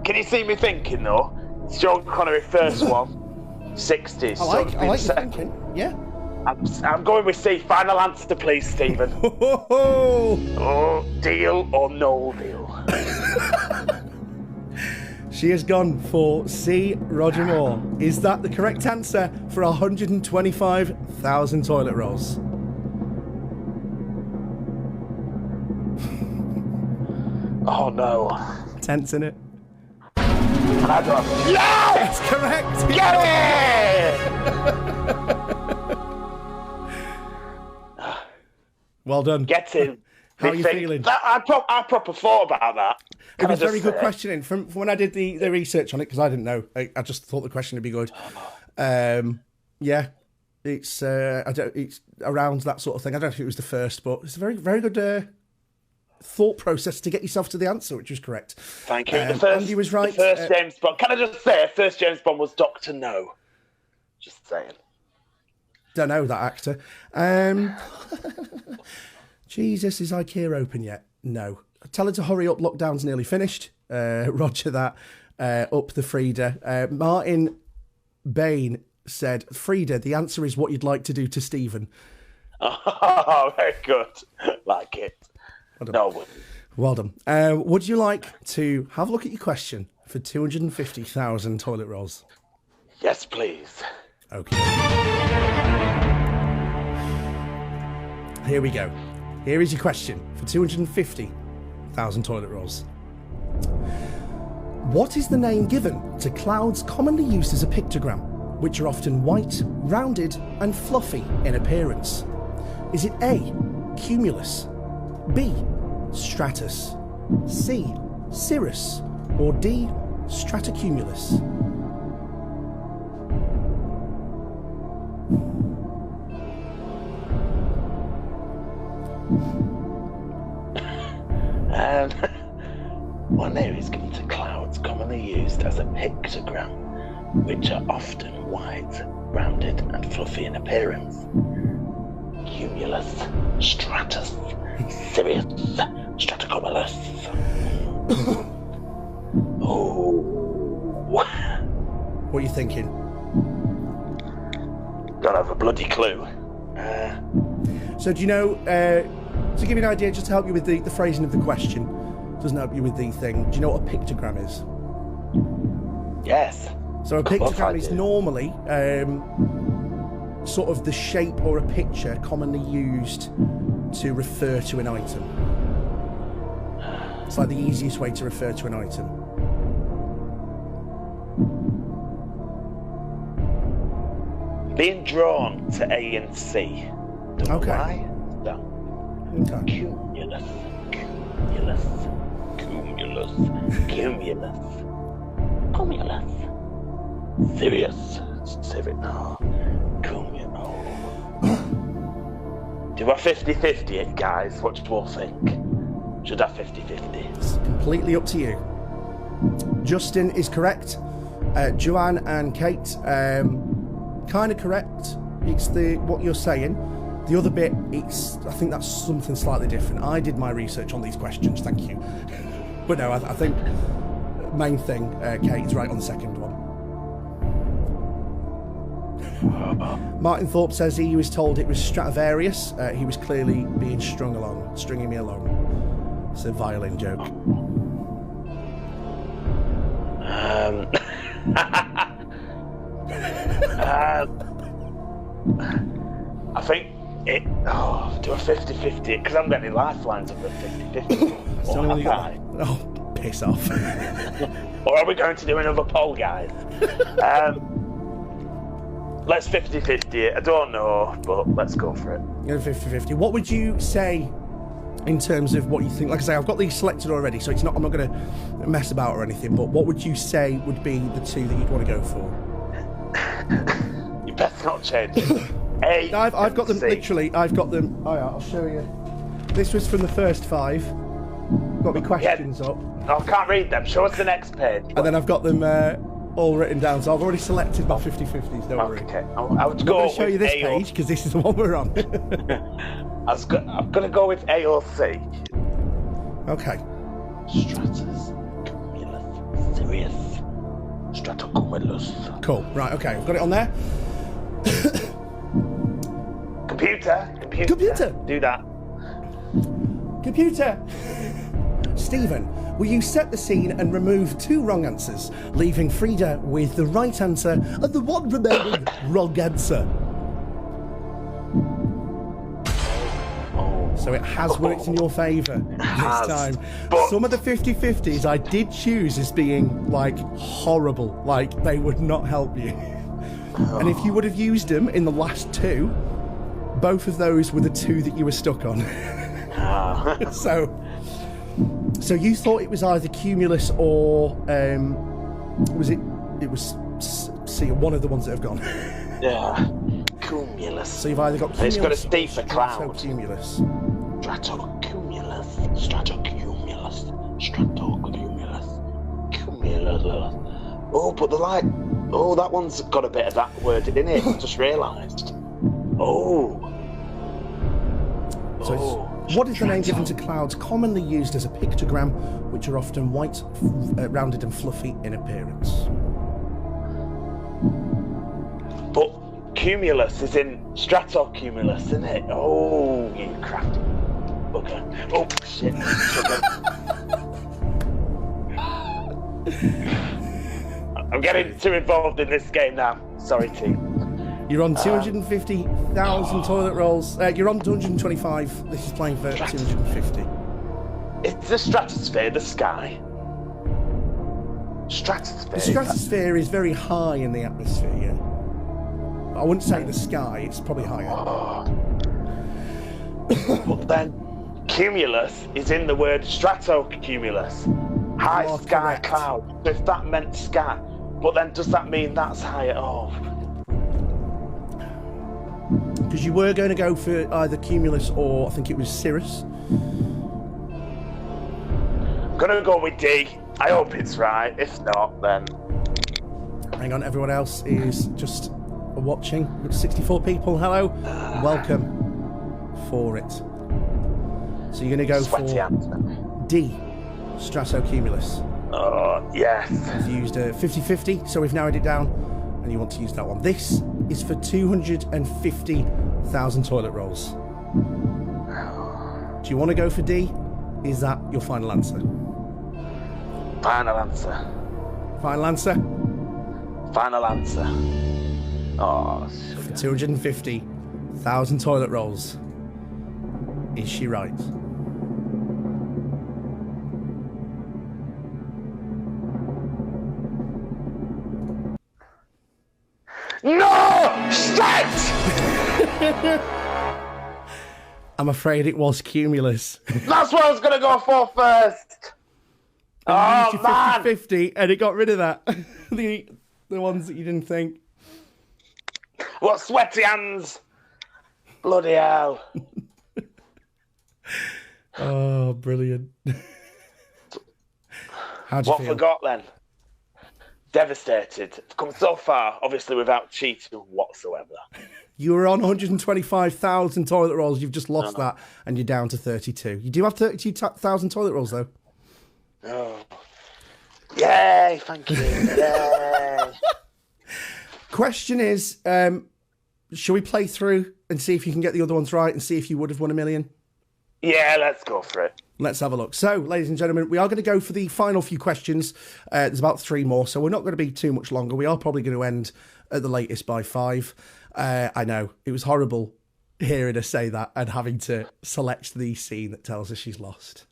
Can you see me thinking though? It's Sean Connery first one, 60s. I like your thinking. Yeah. I'm going with C. Final answer, please, Stephen. Oh, deal or no deal? She has gone for C. Roger Moore. Is that the correct answer for 125,000 toilet rolls? Oh no. Tense in it. Yeah! That's correct. Get it! Well done. Get in. How are you feeling? I proper thought about that. It was a very good questioning. From when I did the research on it, because I didn't know. I just thought the question would be good. Yeah, it's it's around that sort of thing. I don't know if it was the first, but it's a very, very good thought process to get yourself to the answer, which was correct. Thank you. The first, Andy was right. The first James Bond. Can I just say, first James Bond was Dr. No. Just saying. Don't know that actor. Jesus, is IKEA open yet? No. Tell her to hurry up. Lockdown's nearly finished. Roger that. Up the Freda. Martin Bain said, Freda, the answer is what you'd like to do to Stephen. Oh, very good. Like it. Well done. Would you like to have a look at your question for 250,000 toilet rolls? Yes, please. Okay. Here we go. Here is your question for 250,000 toilet rolls. What is the name given to clouds commonly used as a pictogram, which are often white, rounded, and fluffy in appearance? Is it A, cumulus, B, stratus, C, cirrus, or D, stratocumulus? One name is given to clouds commonly used as a pictogram, which are often white, rounded, and fluffy in appearance. Cumulus, stratus, cirrus, stratocumulus. Oh. What are you thinking? Don't have a bloody clue. So do you know, to give you an idea, just to help you with the phrasing of the question, doesn't help you with the thing, do you know what a pictogram is? Yes. So a pictogram is normally sort of the shape or a picture commonly used to refer to an item. It's like the easiest way to refer to an item. Being drawn to A and C. Don't know Okay. why. No. Okay. Cumulus, cumulus, cumulus, cumulus, cumulus. Serious, serious. No. Cumulus. Do you have 50-50 it, guys? What do you all think? Should have 50-50. It's completely up to you. Justin is correct. Joanne and Kate, kind of correct. It's what you're saying. The other bit, I think that's something slightly different. I did my research on these questions, thank you. But no, I think main thing, Kate's right on the second one. Martin Thorpe says he was told it was Stradivarius. He was clearly being stringing me along. It's a violin joke. I think it. Oh, do a 50-50 because I haven't got any lifelines of the 50-50. It's the only one you got. Oh, piss off. Or are we going to do another poll, guys? Let's 50-50 it. I don't know, but let's go for it. 50-50. What would you say in terms of what you think? Like I say, I've got these selected already, so I'm not going to mess about or anything, but what would you say would be the two that you'd want to go for? You best not change it. A. I've got them, C. literally, I've got them. Oh yeah, I'll show you. This was from the first 5. Got my questions up. Oh, I can't read them. Show us the next page. And then I've got them all written down, so I've already selected my 50-50s, don't worry. Okay, I would I'm go going to show you this A or... page, because this is the one we're on. I'm going to go with A or C. Okay. Stratus, cumulus, Sirius, stratocumulus. Cool, right, okay, I've got it on there. Computer. Do that. Computer! Stephen, will you set the scene and remove 2 wrong answers, leaving Freda with the right answer and the one remaining wrong answer? So it has worked in your favour this time. But... Some of the 50-50s I did choose as being, like, horrible. Like, they would not help you. And if you would have used them in the last 2, both of those were the 2 that you were stuck on. So you thought it was either cumulus or was C, one of the ones that have gone. Yeah, cumulus. So you've either got cumulus. It's got a C for cloud. Cumulus. Stratocumulus, stratocumulus, stratocumulus, cumulus. Oh, but the light. Oh, that one's got a bit of that word in it. I just realised. So what is the name given to clouds commonly used as a pictogram, which are often white, rounded and fluffy in appearance? But cumulus is in stratocumulus, isn't it? Oh, you crafty bugger. Oh, shit. I'm getting too involved in this game now. Sorry, team. You're on 250,000 toilet rolls. You're on 225. This is playing for 250. It's the stratosphere, the sky. Stratosphere. The stratosphere is very high in the atmosphere, yeah. I wouldn't say the sky, it's probably higher. But then, cumulus is in the word stratocumulus. High You are sky correct. cloud. If that meant sky. But then, does that mean that's higher? Oh. Because you were going to go for either cumulus or I think it was cirrus. I'm gonna go with D. I hope it's right. If not, then. Hang on, everyone else is just watching. 64 people, hello. Welcome for it. So you're going to go Sweaty for answer. D, stratocumulus. Oh, yes. You've used 50-50, so we've narrowed it down, and you want to use that one. This is for 250,000 toilet rolls. Do you want to go for D? Is that your final answer? Final answer. Final answer? Final answer. Oh, For 250,000 toilet rolls. Is she right? no! Shit! I'm afraid it was cumulus. That's what I was gonna go for first. You Oh, used your man. 50-50 and it got rid of that. the ones that you didn't think. What sweaty hands? Bloody hell. Oh, brilliant. How'd you What feel? forgot then? Devastated. It's come so far, obviously without cheating whatsoever. You were on 125,000 toilet rolls. You've just lost that and you're down to 32. You do have 32,000 toilet rolls though. Oh. Yay, thank you. Yay. Question is, shall we play through and see if you can get the other ones right and see if you would have won $1 million? Yeah, let's go for it. Let's have a look. So, ladies and gentlemen, we are going to go for the final few questions. There's about 3 more, so we're not going to be too much longer. We are probably going to end at the latest by 5. I know, it was horrible hearing her say that and having to select the scene that tells her she's lost.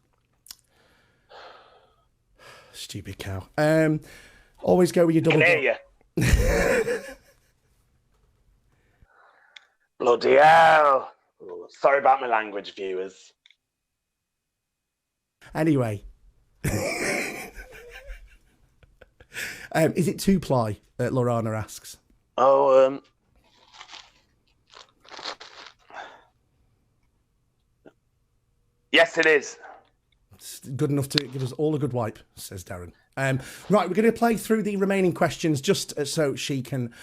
Stupid cow. Always go with your double. Can hear you. Bloody hell. Oh, sorry about my language, viewers. Anyway. Is it 2-ply? Lorana asks. Oh, yes, it is. It's good enough to give us all a good wipe, says Darren. Right, we're going to play through the remaining questions just so she can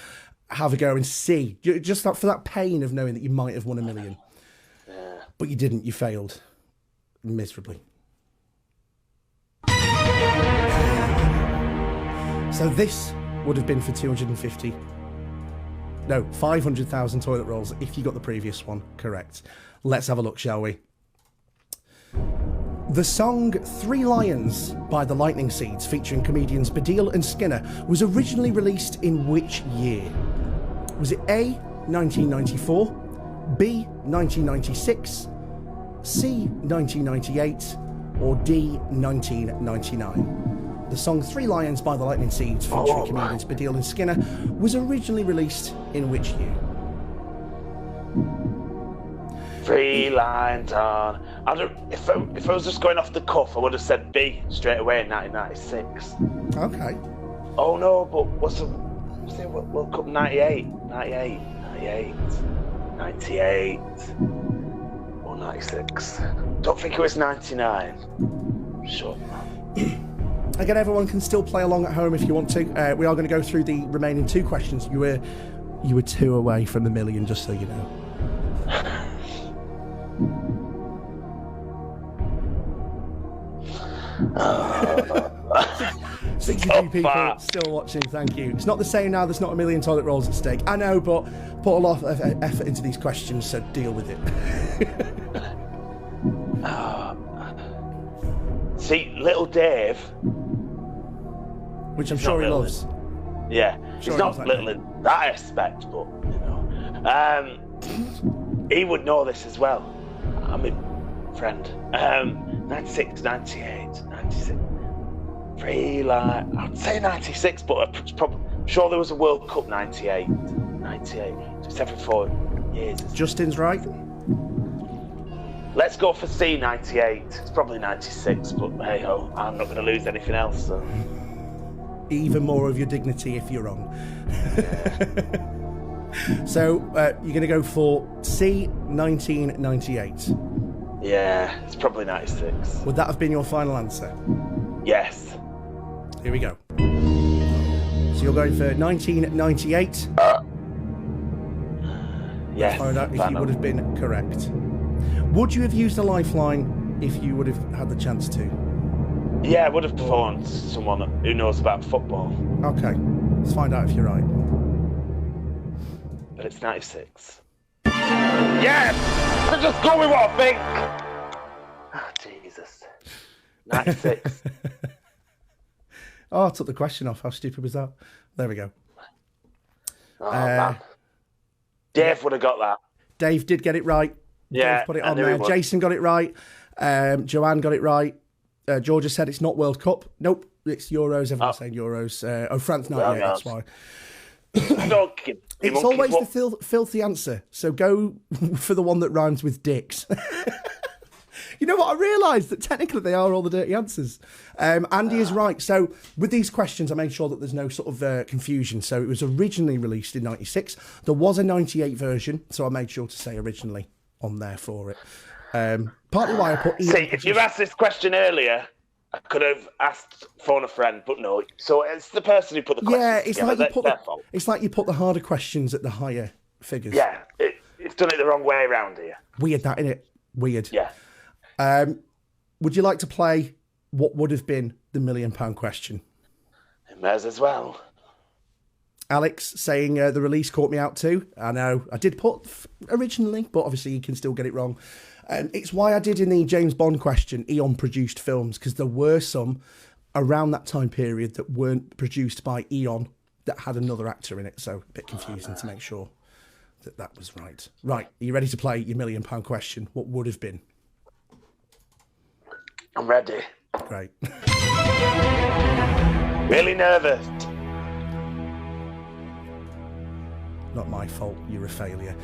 have a go and see. Just for that pain of knowing that you might have won $1 million. Yeah. But you didn't. You failed miserably. So this would have been for 500,000 toilet rolls if you got the previous one correct. Let's have a look, shall we? The song 3 Lions by the Lightning Seeds, featuring comedians Baddiel and Skinner, was originally released in which year? Was it A, 1994, B, 1996, C, 1998, or D, 1999? The song 3 Lions by the Lightning Seeds, featuring comedians Baddiel and Skinner, was originally released in which year? 3 lines on. If I was just going off the cuff, I would have said B straight away in 1996. Okay. Oh no, but what's the World Cup 98, 98, 98, or 96. Don't think it was 99. Sure. Again, everyone can still play along at home if you want to. We are going to go through the remaining 2 questions. You were 2 away from $1 million, just so you know. 62 people still watching, thank you. It's not the same now, there's not $1 million toilet rolls at stake. I know, but put a lot of effort into these questions, so deal with it. See, little Dave... Which I'm sure he loves. Yeah, Sure he's not he loves little in that aspect, but, you know. He would know this as well. I'm a friend. 96, 98, 96. I'd say 96, but I'm sure there was a World Cup 98. 98. Just every 4 years. Justin's right. Let's go for C, 98. It's probably 96, but hey ho, I'm not going to lose anything else. So. Even more of your dignity if you're wrong. So you're going to go for C, 1998. Yeah, it's probably 96. Would that have been your final answer? Yes. Here we go. So you're going for 1998. Yes. Find out if you would have been correct. Would you have used a lifeline if you would have had the chance to? Yeah, I would have phoned someone who knows about football. Okay, let's find out if you're right. But it's 96. Yes! I just go with what I think! Oh, Jesus. 96. Oh, I took the question off. How stupid was that? There we go. Oh, man. Dave would have got that. Dave did get it right. Yeah, Dave put it on there. Jason got it right. Joanne got it right. Georgia said it's not World Cup. Nope, it's Euros. Everyone's saying Euros. France 98, that's why. It's always the filthy answer, so go for the one that rhymes with dicks. You know what? I realised that technically they are all the dirty answers. Andy is right. So with these questions, I made sure that there's no sort of confusion. So it was originally released in 96. There was a 98 version, so I made sure to say originally on there for it. Partly why I put... See, if you'd asked this question earlier, I could have asked phone a friend, but no. So it's the person who put the questions it's like you put the harder questions at the higher figures. Yeah, it's done it the wrong way around here. Weird that, innit? Weird. Yeah. Would you like to play what would have been the £1 million question? It may as well. Alex saying the release caught me out too. I know. I did put originally, but obviously you can still get it wrong. It's why I did in the James Bond question, Eon produced films, because there were some around that time period that weren't produced by Eon that had another actor in it. So a bit confusing to make sure that was right. Right, are you ready to play your £1 million question? What would have been? I'm ready. Great. Really nervous. Not my fault, you're a failure.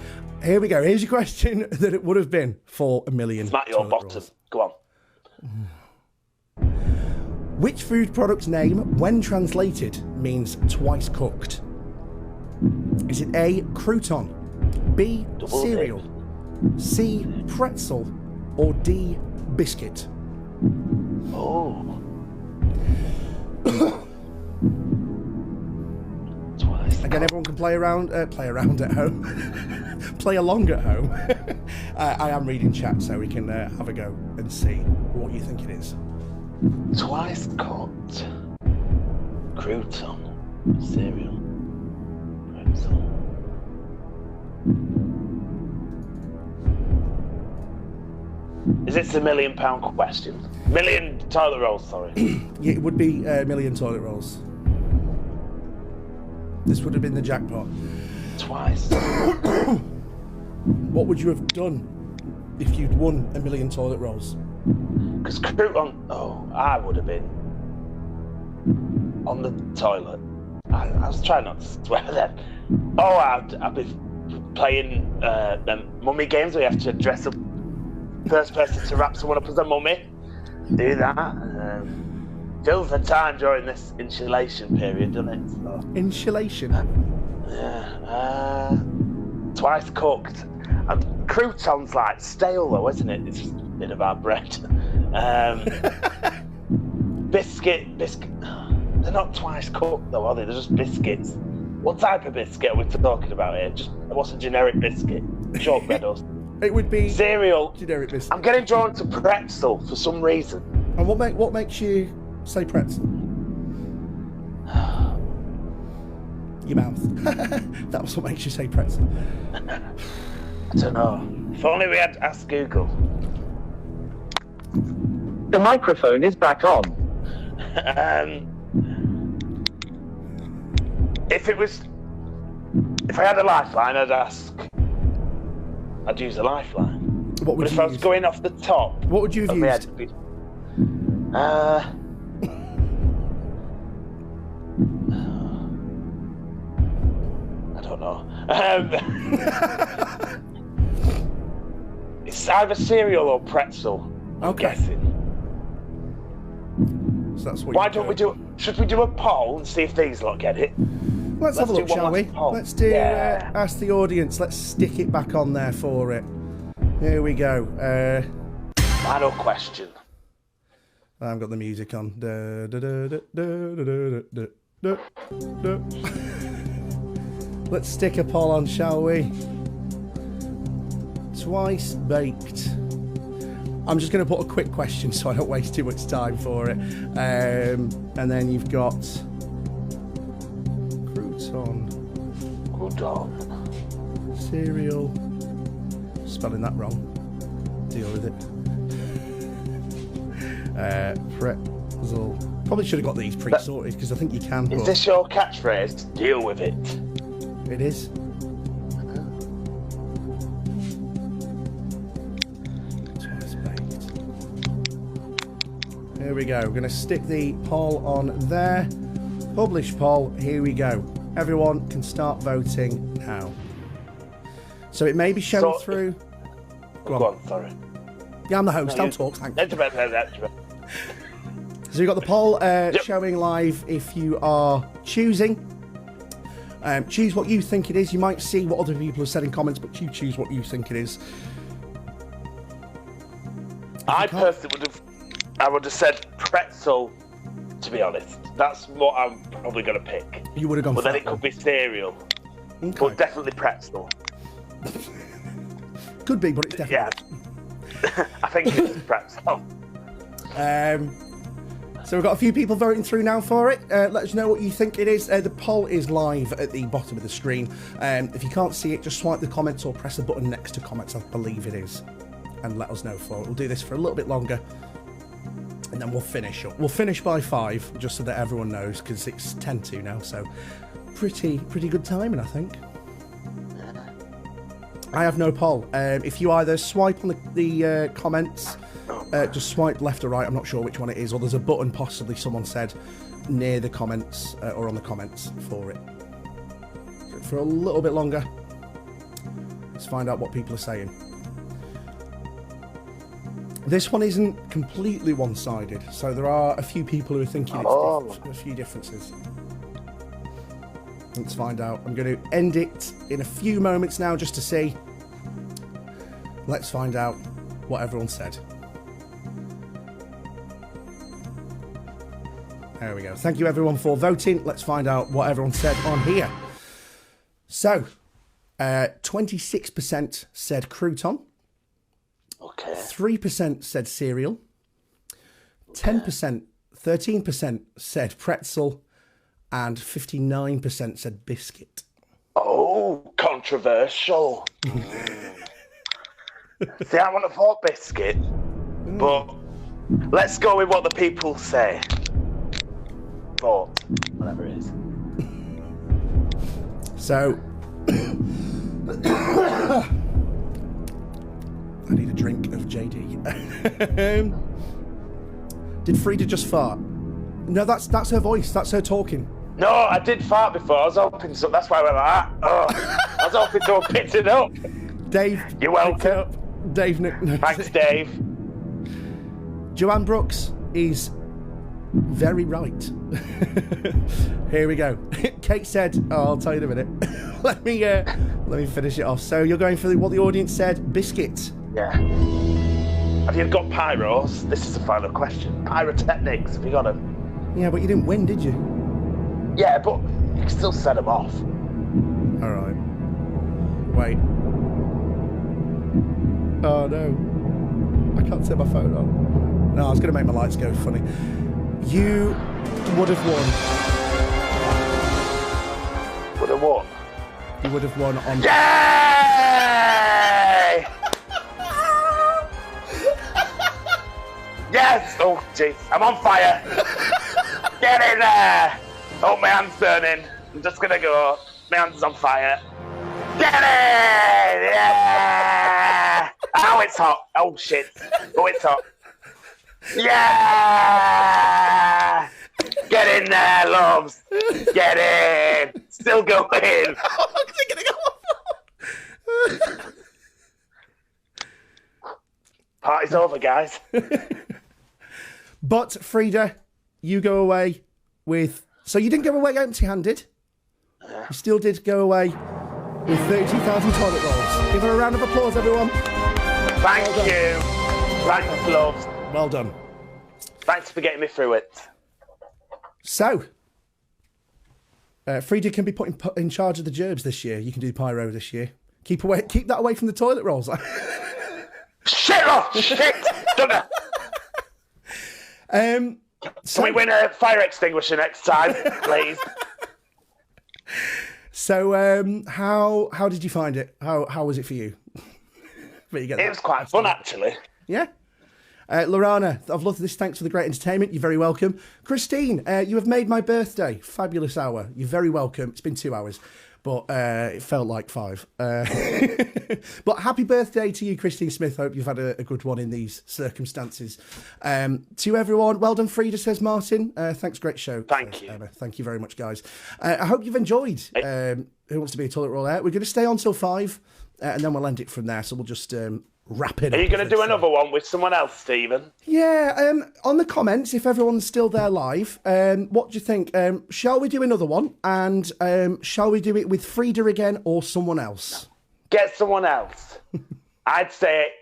Here we go. Here's your question that it would have been for £1 million. Smack your bottom. Go on. Which food product's name, when translated, means twice cooked? Is it A, crouton, B, cereal, C, pretzel, or D, biscuit? Oh. Twice. Again, everyone can play around at home. Play along at home. I am reading chat, so we can have a go and see what you think it is. Twice cooked. Crouton. Cereal. Pretzel. Is this the £1 million question? Million toilet rolls, sorry. Yeah, it would be £1 million toilet rolls. This would have been the jackpot. Twice. What would you have done if you'd won £1 million toilet rolls? Because crouton... Oh, I would have been on the toilet. I was trying not to swear then. Oh, I'd be playing them mummy games where you have to dress up first person to wrap someone up as a mummy. Do that. Fills the time during this insulation period, doesn't it? So, insulation? Yeah. Twice cooked. Crouton's like stale though, isn't it? It's just a bit of our bread. Biscuit. They're not twice cooked though, are they? They're just biscuits. What type of biscuit are we talking about here? Just what's a generic biscuit? Shortbread or it would be cereal. Generic biscuit. I'm getting drawn to pretzel for some reason. And what makes you say pretzel? Your mouth. That was what makes you say pretzel. I don't know. If only we had asked Google. The microphone is back on. If I had a lifeline, I'd use a lifeline. What would but you if I was going off the top, what would you have used? It's either cereal or pretzel. I'm guessing. So that's what. Why don't we do? Should we do a poll and see if these lot get it? Let's have a look, shall we? Poll. Let's do ask the audience. Let's stick it back on there for it. Here we go. Final question. I've got the music on. Let's stick a poll on, shall we? Twice baked. I'm just going to put a quick question so I don't waste too much time for it. And then you've got crouton. Cereal. Spelling that wrong. Deal with it. Pretzel. Probably should have got these pre-sorted because I think you can. Is this your catchphrase? Deal with it. It is. Twice baked. Here we go. We're going to stick the poll on there. Publish poll. Here we go. Everyone can start voting now. So it may be showing through. Go on, sorry. Yeah, I'm the host. I'll talk. Thanks. That's about. So you've got the poll showing live if you are choosing. Choose what you think it is. You might see what other people have said in comments, but you choose what you think it is. I personally would have said pretzel, to be honest. That's what I'm probably going to pick. You would have gone for then that it could one. be cereal. Okay. But definitely pretzel. Could be, but it's definitely. Yeah. I think it's pretzel. So we've got a few people voting through now for it. Let us know what you think it is. The poll is live at the bottom of the screen. If you can't see it, just swipe the comments or press the button next to comments, I believe it is, and let us know for it. We'll do this for a little bit longer, and then we'll finish up. We'll finish by 5, just so that everyone knows, because it's 10 to now, so pretty good timing, I think. I have no poll. If you either swipe on the comments, just swipe left or right, I'm not sure which one it is, or there's a button possibly someone said near the comments or on the comments for it. For a little bit longer, let's find out what people are saying. This one isn't completely one-sided, so there are a few people who are thinking it's a few differences. Let's find out. I'm going to end it in a few moments now just to see. Let's find out what everyone said. There we go. Thank you everyone for voting. Let's find out what everyone said on here. So, 26% said crouton. Okay. 3% said cereal. 10%, 13% said pretzel. And 59% said biscuit. Oh, controversial. See, I want to thought biscuit, but let's go with what the people say. Thought, whatever it is. So, I need a drink of JD. Did Freda just fart? No, that's her voice. That's her talking. No, I did fart before. I was hoping so. That's why I went like that. Oh, I was hoping someone picked it up. Dave. You're welcome. Dave. Thanks, Dave. Joanne Brooks is very right. Here we go. Kate said, I'll tell you in a minute. let me finish it off. So you're going for what the audience said, biscuit. Yeah. Have you got pyros? This is the final question. Pyrotechnics, have you got them? Yeah, but you didn't win, did you? Yeah, but you can still set them off. All right. Wait. Oh, no. I can't set my phone on. No, I was going to make my lights go funny. You would have won. Would have won? You would have won on... Yay! Yes! Oh, jeez. I'm on fire. Get in there. Oh, my hand's turning. I'm just going to go. My hand's on fire. Get in! Yeah! Oh, it's hot. Oh, shit. Oh, it's hot. Yeah! Get in there, loves. Get in. Still going. I'm gonna go off. Party's over, guys. But, Freda, you go away with... So you didn't go away empty-handed. Yeah. You still did go away with 32,000 toilet rolls. Give her a round of applause, everyone. Thank you. Thanks, love. Well done. Thanks for getting me through it. So, Freda can be put in charge of the gerbs this year. You can do pyro this year. Keep that away from the toilet rolls. Shit off! Shit! Done it. Can we win a fire extinguisher next time, please? So, how did you find it? How was it for you? It was quite fun, actually. Yeah. Lorana, I've loved this. Thanks for the great entertainment. You're very welcome. Christine, you have made my birthday. Fabulous hour. You're very welcome. It's been 2 hours, but it felt like 5. But happy birthday to you, Christine Smith. Hope you've had a good one in these circumstances. To everyone, well done, Freda, says Martin. Thanks, great show. Thank you. Emma. Thank you very much, guys. I hope you've enjoyed Who Wants to Be a Toilet Roll-aire. We're going to stay on till 5, and then we'll end it from there. So we'll just... wrap it up. Are you going to do another one with someone else, Stephen? Yeah, on the comments, if everyone's still there live, what do you think? Shall we do another one? And shall we do it with Freda again or someone else? Get someone else. I'd say,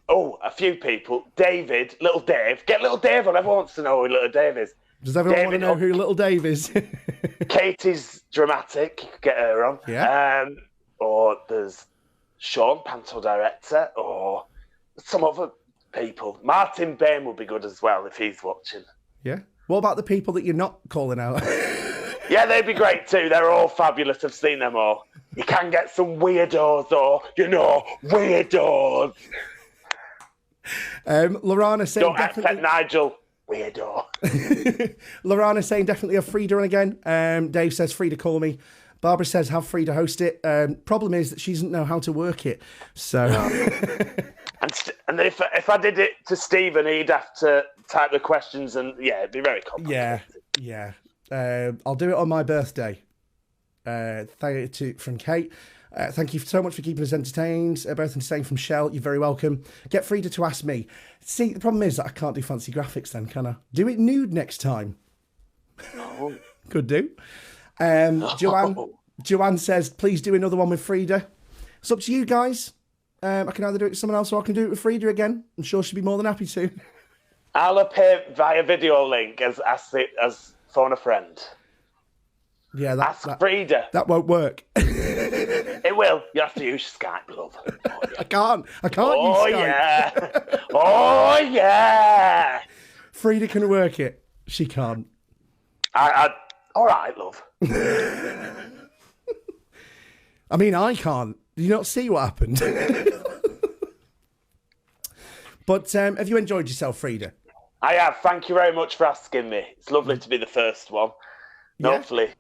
a few people. David, Little Dave. Get Little Dave on. Everyone wants to know who Little Dave is. Does everyone want to know who Little Dave is? Katie's dramatic. You could get her on. Yeah. Or there's Sean, Panto director, or some other people. Martin Bain would be good as well if he's watching. Yeah. What about the people that you're not calling out? Yeah, they'd be great too. They're all fabulous. I've seen them all. You can get some weirdos or, weirdos. Lorana saying Don't accept Nigel. Weirdo. Lorana saying definitely have Freda on again. Dave says, Freda, call me. Barbara says, have Freda host it. Problem is that she doesn't know how to work it. So, and if I did it to Stephen, he'd have to type the questions, and it'd be very complicated. Yeah. I'll do it on my birthday. Thank you from Kate. Thank you so much for keeping us entertained. Both entertained from Shell. You're very welcome. Get Freda to ask me. See, the problem is that I can't do fancy graphics then, can I? Do it nude next time. No. Could do. Joanne says, please do another one with Freda. It's up to you guys. I can either do it with someone else or I can do it with Freda again. I'm sure she'd be more than happy to. I'll appear via video link as phone a friend. Yeah, ask Freda. That won't work. It will. You have to use Skype, love. Oh, yeah. I can't use Skype. Yeah. Oh, yeah. Freda can work it. She can't. All right, love. I mean, I can't. Did you not see what happened? But have you enjoyed yourself, Freda? I have. Thank you very much for asking me. It's lovely to be the first one. Yeah. Hopefully.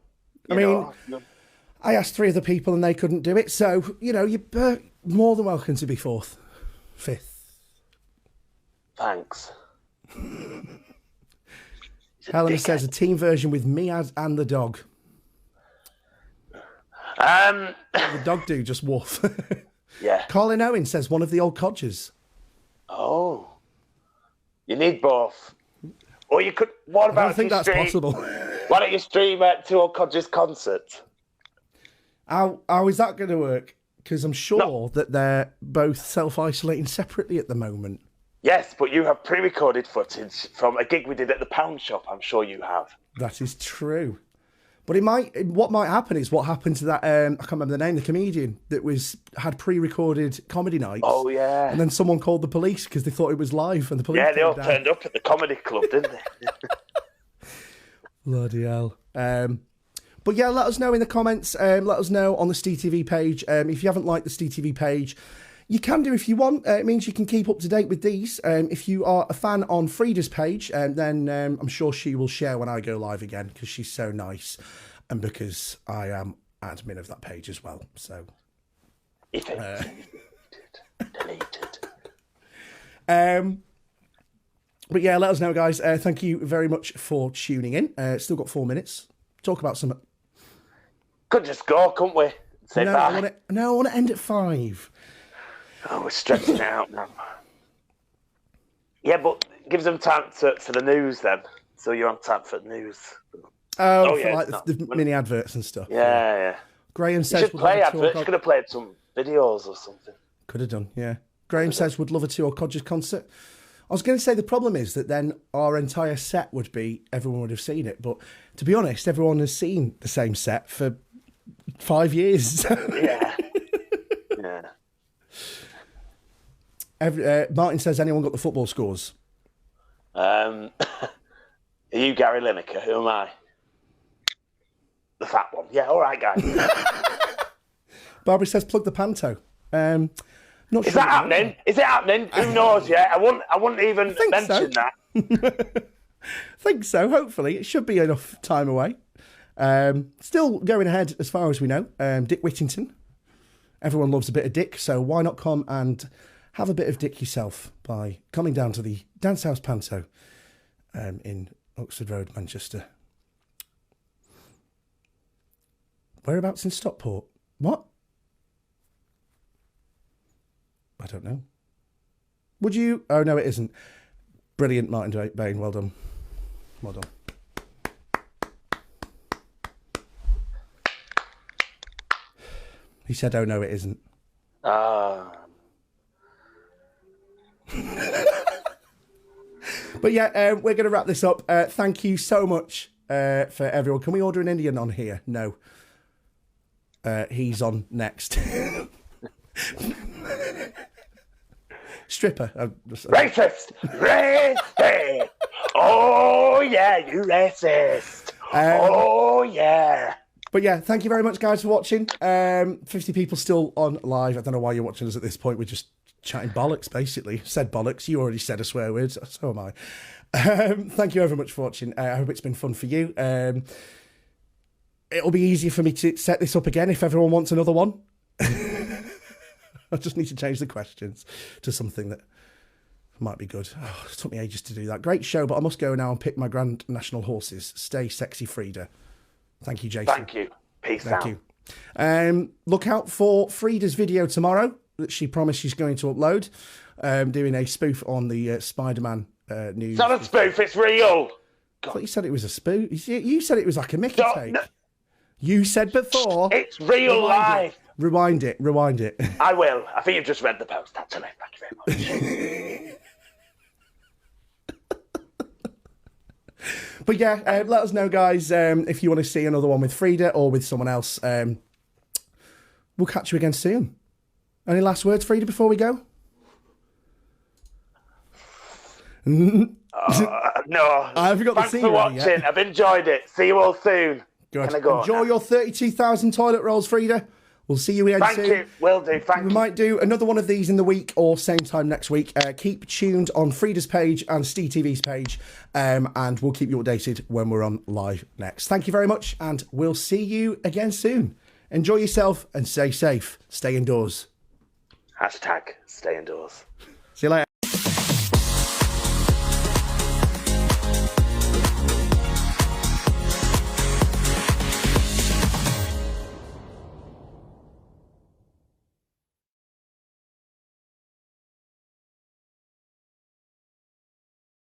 I asked 3 other people and they couldn't do it. So, you're more than welcome to be 4th, 5th. Thanks. Helen says a team version with me and the dog. The dog do just woof. Yeah. Colin Owen says one of the old codgers. Oh. You need both. Or you could... What about I don't think that's possible. Why don't you stream 2 old codgers concerts? How is that going to work? Because I'm sure that they're both self-isolating separately at the moment. Yes, but you have pre-recorded footage from a gig we did at the Pound Shop. I'm sure you have. That is true. But what might happen is what happened to that, I can't remember the name, the comedian that had pre-recorded comedy nights. Oh, yeah. And then someone called the police because they thought it was live and the police they all turned up at the comedy club, didn't they? Bloody hell. But yeah, let us know in the comments. Let us know on the STEtv page. If you haven't liked the STEtv page, you can do if you want. It means you can keep up to date with these. If you are a fan on Freda's page, then I'm sure she will share when I go live again because she's so nice and because I am admin of that page as well. So, deleted. But yeah, let us know, guys. Thank you very much for tuning in. Still got 4 minutes. Talk about some. Could just go, couldn't we? Say No, bye. I want to end at 5. Oh, we're stretching it out now. Yeah, but gives them time for the news then. So you're on time for the news. Oh, yeah, for like it's not. the mini adverts and stuff. Yeah. Graham You says should would play love a adverts. You tour. could have played some videos or something. Could have done, yeah. Graham says would love a Two Codgers concert. I was going to say the problem is that then our entire set would be, everyone would have seen it. But to be honest, everyone has seen the same set for 5 years. Yeah. Martin says, anyone got the football scores? Are you Gary Lineker? Who am I? The fat one. Yeah, all right, guys. Barbara says, plug the panto. Not Is sure that happening? Is it happening? Who knows yet? I wouldn't even mention that. I think so, hopefully. It should be enough time away. Still going ahead as far as we know. Dick Whittington. Everyone loves a bit of Dick, so why not come and have a bit of Dick yourself by coming down to the Dance House Panto in Oxford Road, Manchester. Whereabouts in Stockport? What? I don't know. Would you? Oh, no, it isn't. Brilliant, Martin Bain. Well done. Well done. He said, oh, no, it isn't. But yeah, we're going to wrap this up. Thank you so much for everyone. Can we order an Indian on here? No. He's on next. Stripper. Racist! Racist! Oh, yeah, you racist! Oh, yeah. But yeah, thank you very much, guys, for watching. 50 people still on live. I don't know why you're watching us at this point. We're just chatting bollocks, basically. Said bollocks. You already said a swear word. So am I. Thank you very much for watching. I hope it's been fun for you. It'll be easier for me to set this up again if everyone wants another one. I just need to change the questions to something that might be good. Oh, it took me ages to do that. Great show, but I must go now and pick my Grand National horses. Stay sexy, Freda. Thank you, Jason. Thank you. Peace out. Thank you. Look out for Freda's video tomorrow that she promised she's going to upload, doing a spoof on the Spider-Man news. It's not a spoof, it's real. I thought you said it was a spoof. You said it was like a Mickey take. No. You said before. It's real life. Rewind it. I will. I think you've just read the post, actually. Thank you very much. But yeah, let us know, guys, if you want to see another one with Freda or with someone else. We'll catch you again soon. Any last words, Freda, before we go? No. I haven't got Thanks for watching. Yet. I've enjoyed it. See you all soon. Good. Enjoy your 32,000 toilet rolls, Freda. We'll see you again soon. Thank you. Will do. Thank you. We might do another one of these in the week or same time next week. Keep tuned on Freda's page and STETV's page, and we'll keep you updated when we're on live next. Thank you very much, and we'll see you again soon. Enjoy yourself and stay safe. Stay indoors. # stay indoors. See you later.